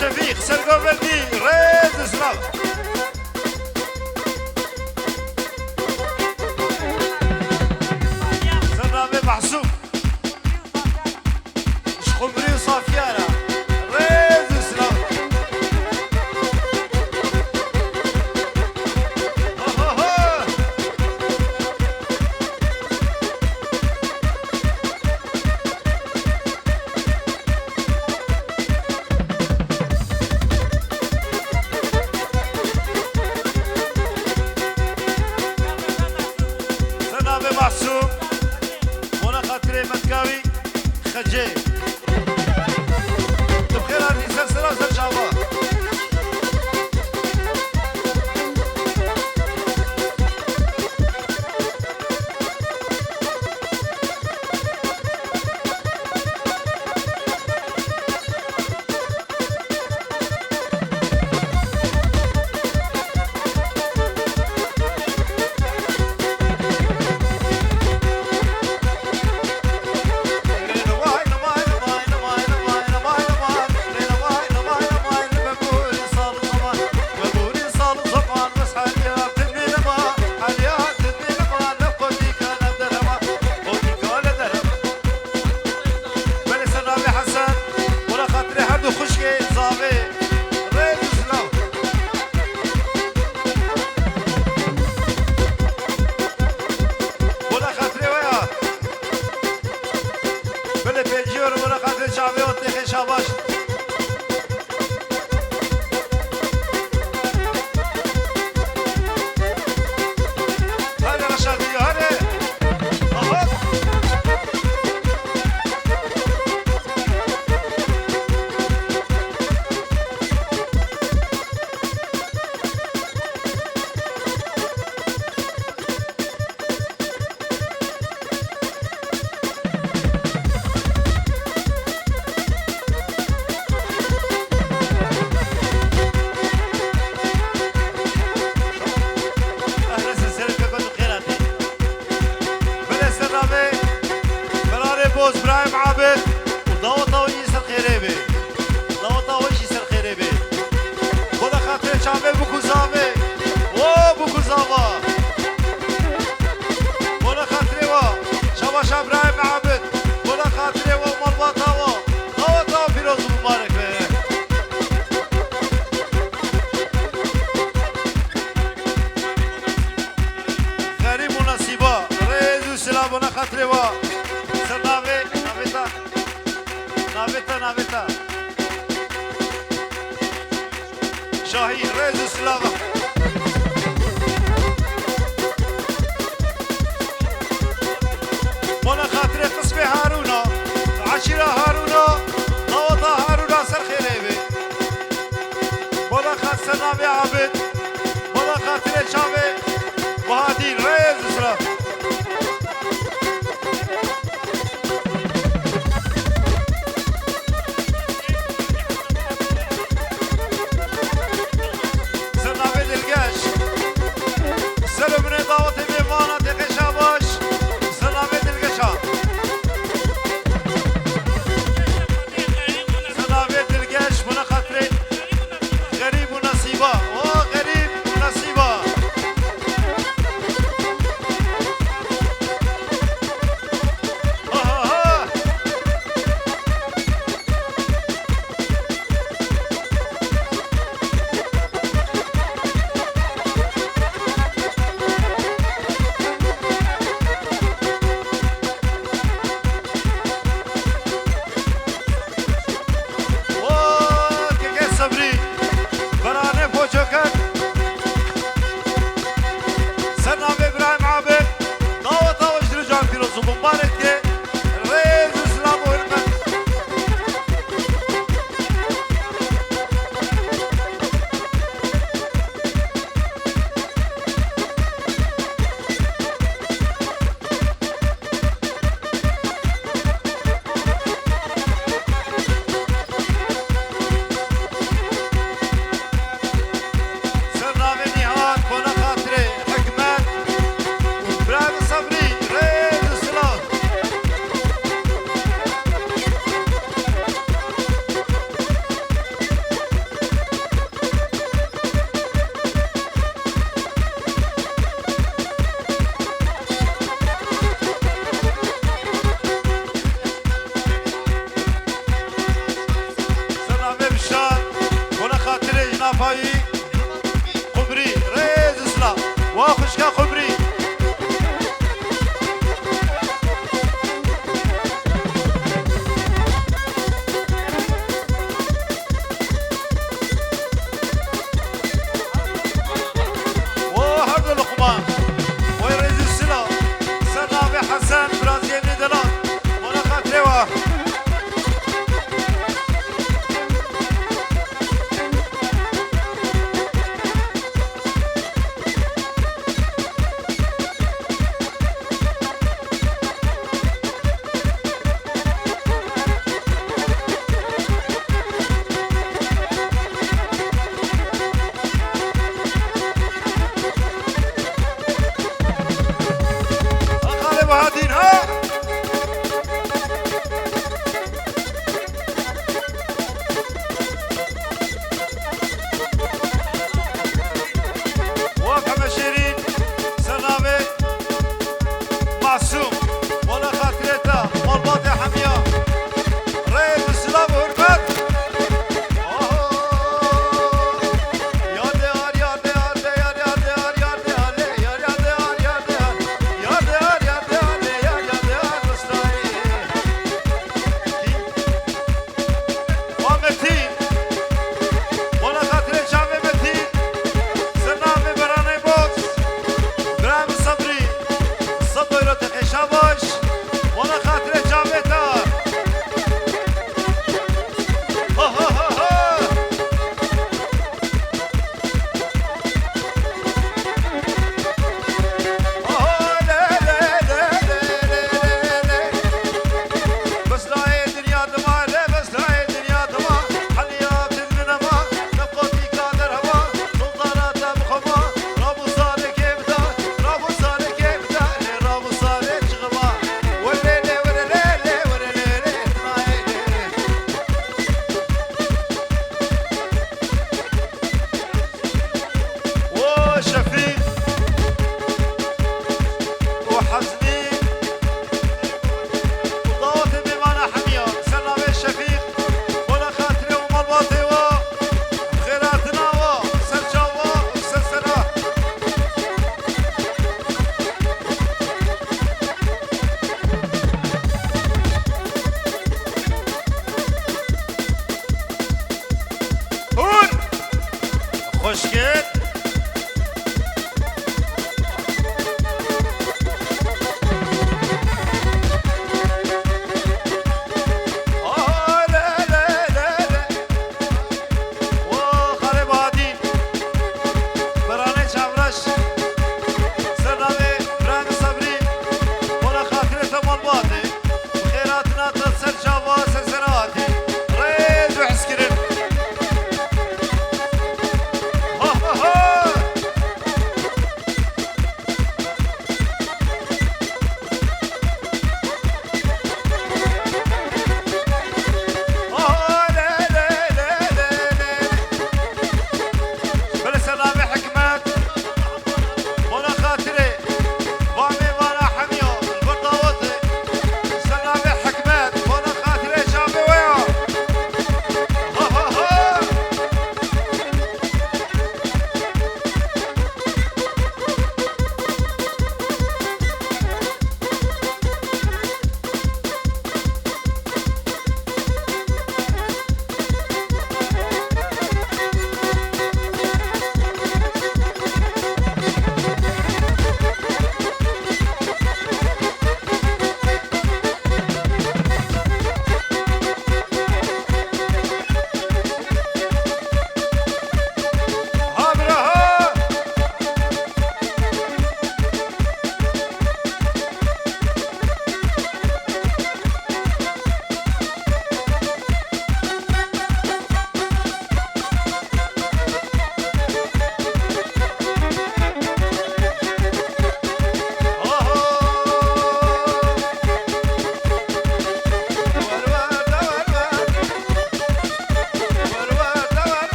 شفيق سرقو بلدي ريز اسلام سرنامي محسوب شخمري وصافيانا ريز اسلام بنا خاطر و سر ناویتا شاهی رز اسلام بنا خاطر قسم هارونا عشيرة هارونا نوطا هارونا سر خيري بي بنا خاطر ناوي عابد بنا خاطر شاوي وهادي رز اسلام خوشگل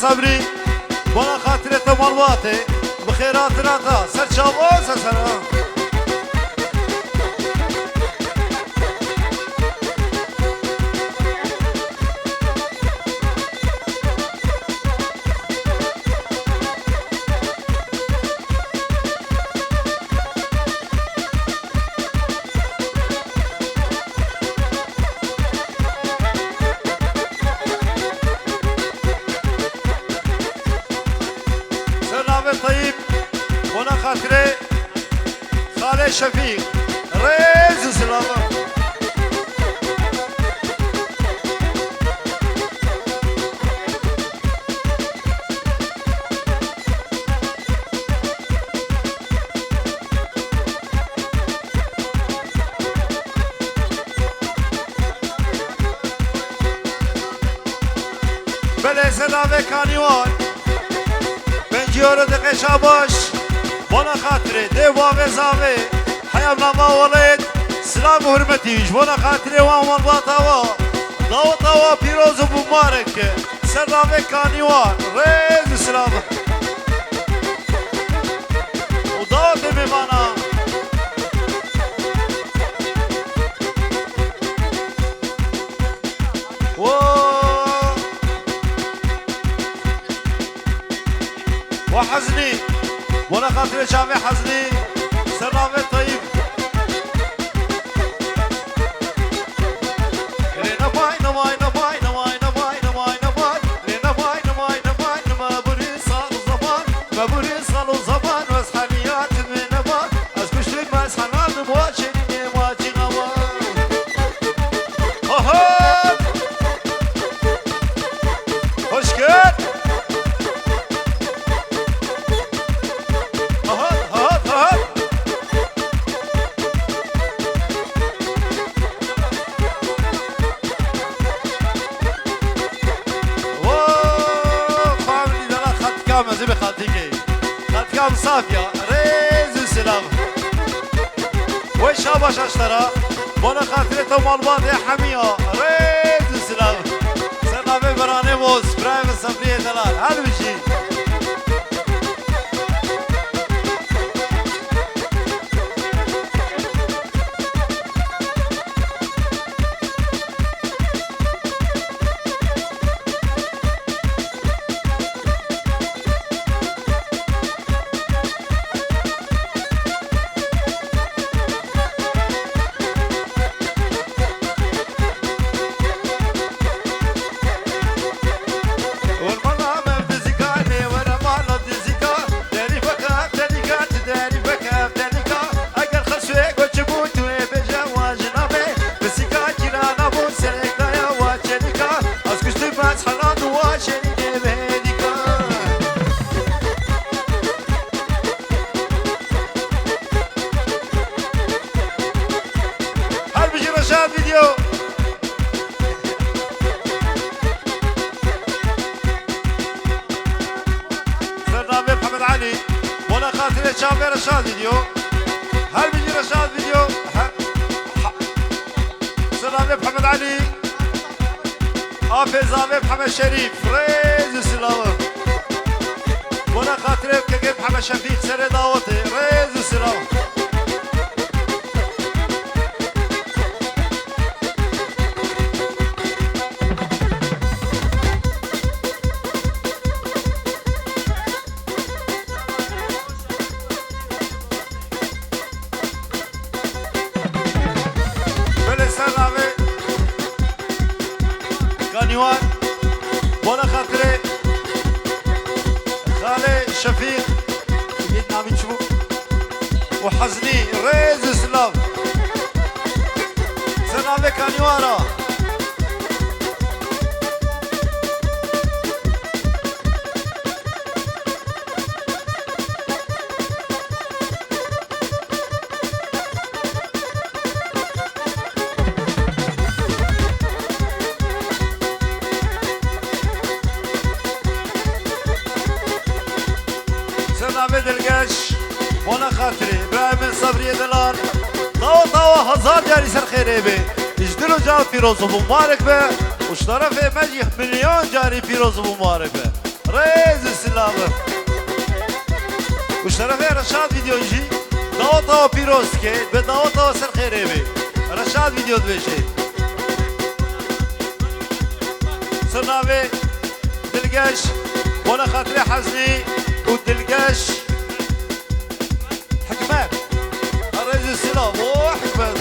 صبري وانا خاطرته مرواتي بخيرات راتا سر شابوس سلام طيب وانا خاطري خالي شفيق ريز وسلامة بله سلامة كانيوان جيورو دقي شاباش وانا خاطري ديوا غزاوي حيام لما ولد سلام وحرمتيش وانا خاطري وان باطاوا داوطاوا بيروز ومبارك سلامي كانيوان ريز سلام وداوت بمانا وحزني ولا خاطر شافي حزني سرابي طيب لينا باي نواي نواي نواي نواي نواي نواي لينا باي نواي نواي ما بري صار زمان ما بري صار زمان بس حنيات من نبات اسكش بس حنان بواشني واجي غوان هاها خوش كد خاتكام صافية ريز السلام وش هباش اشترى وانا خاطرته مالبات يا حمية ريز السلام سلامي براني موس برايم السفرية دلال هل بشي شافي رشاد فيديو هل بيجي رشاد فيديو سلامي محمد علي حافظ زامي محمد شريف ريز السلام وانا خاطري كيف محمد شفيق سري دعوتي ريز السلام كانيوان ولا خاطري خالي شفيق يدنا بنشوف وحزني ريز سلام سلامي كانيوانا دلقاش وانا خاطري برايم صبري دلال طاوة هزار جاري سر خيري بي اجدلو جاو فيروز مبارك به واشترى في مجيح مليون جاري فيروز مبارك به ريز السلام واشترى في رشاد فيديو جي طاوة فيروز كيت بداوة سر خيري بي رشاد فيديو دوشي سرناوي دلقاش وانا خاطري حزني ودلقاش حكمات الرئيس السلام وحكمات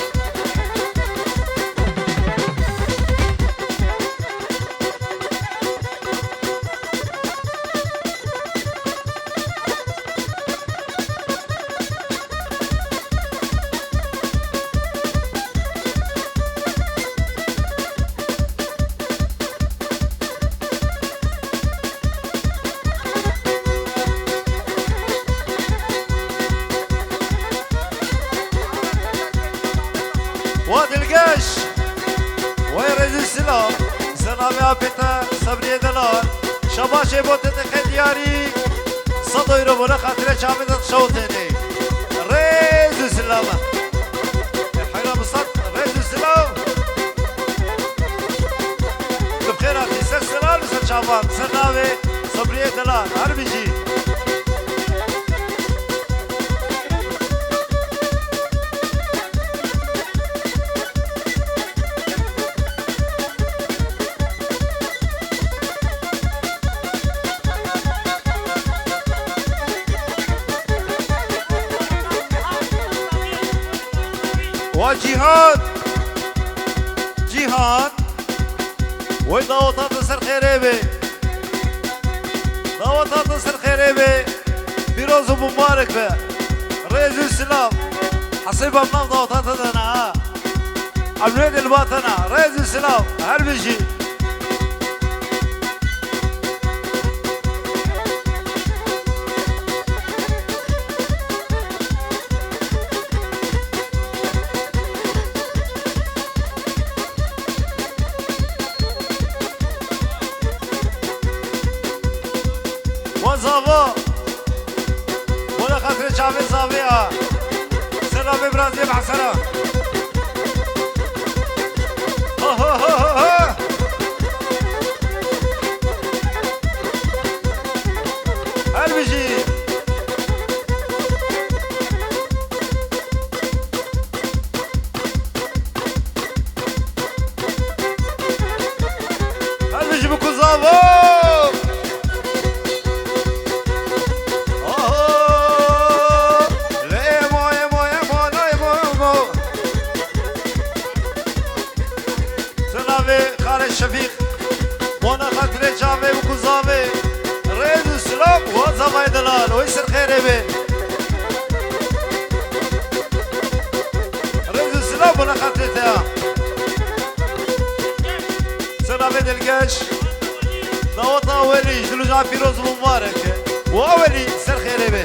وادي القش ويرز السلام سلامي عبيتا صبري دلال شباشي بوتت خدياري صدو يربونا خاطرة شامدة شوتني ريز السلام حيرا بصد ريز السلام بخير عبدي سلسلال بسد شعبان سلامي صبري دلال عربيجي وجهاد جهاد ودعوات سر خيري دعوات سر خيري بيروز مبارك به رئيس السلام حسيب الله دعوات دنا عبد الباطنة رئيس السلام هربجي وزافا ولا خاطر شعبي صافية سلام برازيل حسنا هربجي هربجي بكو زافا شفيق وانا خاطر جامي وكوزامي ريد السلام وزامي دلال ويسر خيري بي ريد السلام وانا خاطر تيا سلامي دلقاش دعوة اولي جلو جان فيروز مبارك واولي سر خيري بي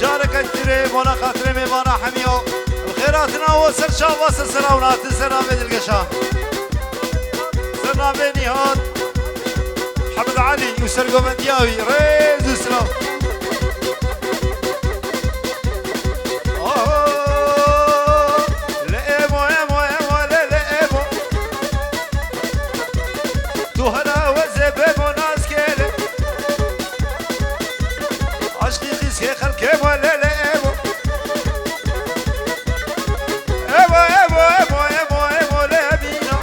جارك انتري وانا خاطر ميمانا حميو الخيراتنا وسر شابا سر سراونات سلامي دلقاشا سلامي نهاد حمد علي وسرقو مندياوي ريز السلام لئيمو ايمو ايمو لئيمو توهنا وزبيمو ناس كيلي عشقي خيسكي خلقيمو لئيمو ايمو ايمو ايمو ايمو ايمو لأبينا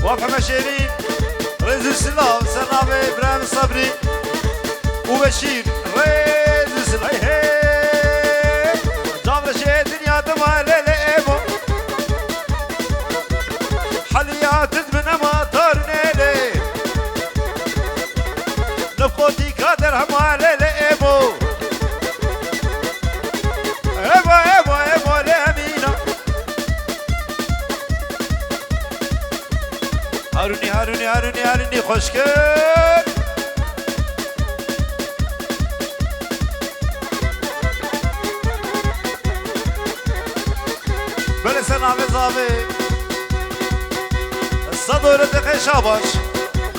وفا مشيرين ريز السلام سلامي ابراهيم الصبري وبشير ريز السلام جابر شي دنيا دمالي لئيمو حليات من مطار نيلي نفوتي كادر همالي لئيمو ايمو ايمو ايمو لأمينة هاروني هاروني هاروني هاروني خوشكل بله سلام زابي الصدور دقي شاباش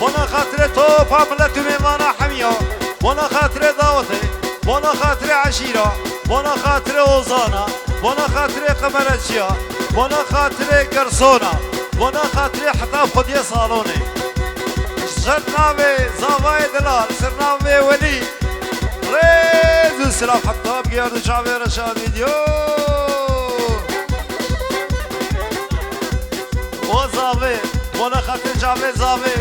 وانا خاطر تو باملة ميمانا حمية وانا خاطر دعوتي وانا خاطر عشيرة وانا خاطر اوزانا وانا خاطر قمرتشيا وانا خاطر قرصونا وانا خاطري حتى خدي صالوني سرنامي زافاي دلال سرنامي ولي ريز السلام حتى بقيادة شعبي رشاد فيديو وزافي وانا خاطري شعبي زافي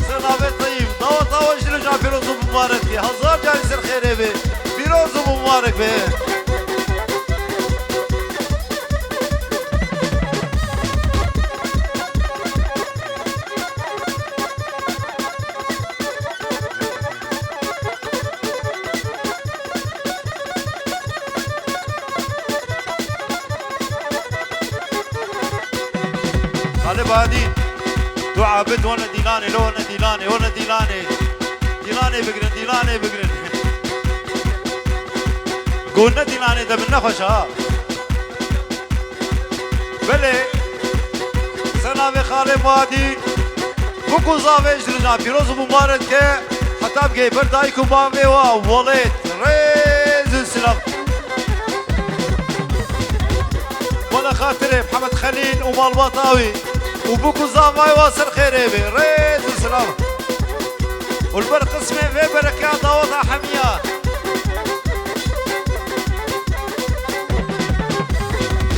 سرنامي طيب دعوة وجل جا فيروز مبارك بي هزار جاني سر خيري بي فيروز مبارك بي بعدين دعاء بد وانا ديلاني لو انا ديلاني وانا ديلاني ديلاني بقرن ديلاني بقرن قولنا ديلاني ده من نخشها بلي سلام خالي مادي بكو زافيش رجع فيروز مبارك حتى بقي بردايكو بامي ووليت ريز السلام وانا خاطري محمد خليل ومال بطاوي وبوكو زافاي واصل خيري بي ريز السلام والبرق اسمي في بركة دعوة حمية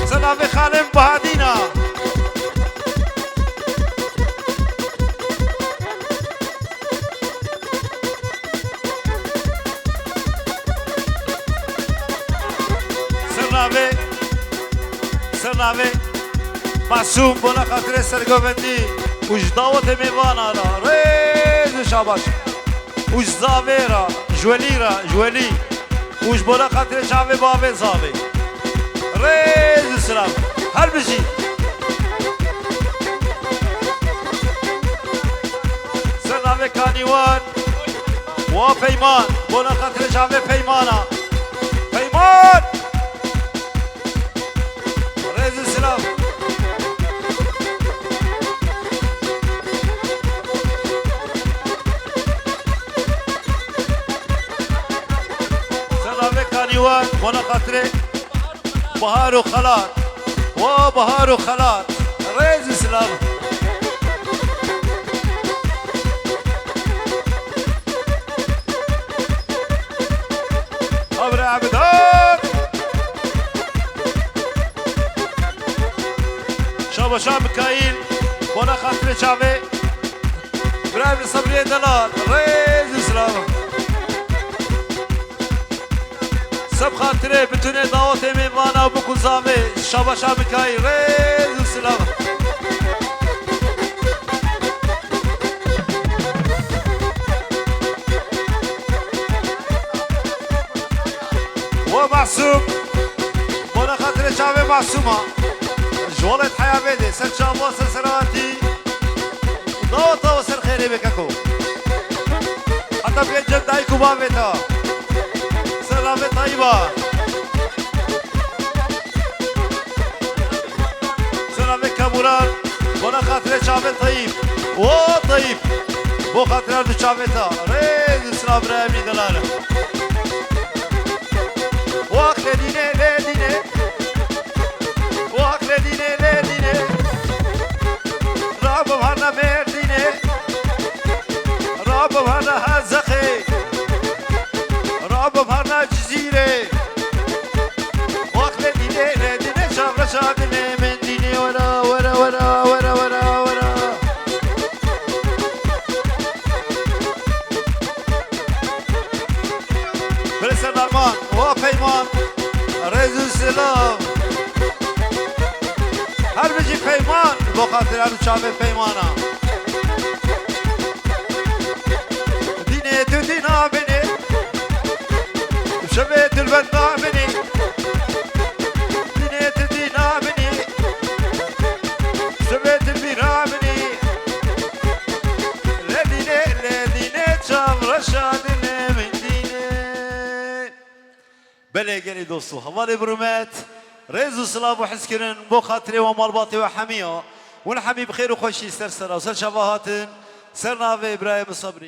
سلامي خالم بهادينا هارونا سرنامه معصوم بنا خاطر سرگوبندی وش دعوت میوانا را ریز شاباش وش زاوی را جولی وش بنا خاطر چاوی باوی زاوی ریز سلام هر بشی سرنامه کانیوان و پیمان بنا خاطر چاوی پیمانا پیمان سلام سلام کانیوان بنا خاطر بهار و خلات و بهار و خلات ریز سلام ابر عبدان شام مكايل بنا خاطر شعبي ابراهيم الصبري دلال ريز سلام سب خاطري بتوني دعوتي ميمانا وبكل زامي شام مكايل ريز سلام ومعصوم بنا خاطر شعبي معصومه جوالت حياة بيدي سر شابو سر سرواتي ضوطة وسر خيري بككو حتى بيجن دايكو بابيتا سلامة طيبة سلامة كاموران بنا خاطر شابه طيب و طيب بو خاطر دو شابتا ريز سلام رامي دلالة وقت لديني لديني رابم هرنا مرديني رابم هرنا هزخي رابم هرنا جزيري وقت لديني شاب رشادني من ديني ورا ورا ورا ورا ورا ورا برسل نرمان وفيمان ريزو سلام هر بجی پیمان با خاطر هر چاوه پیمانا دینه تو دینا بینی شبه تلبت نامنی دینه تو دینا بینی شبه تلبی رامنی لدینه چاو رشادنه من دینه بله گلی دوستو حوالی برومت ريز وسلام وحسكرن بو خاطري ومالباطي وحميه ونحمي بخير وخوشي سر سر وسر شباهاتن سر نافي ابراهيم الصبري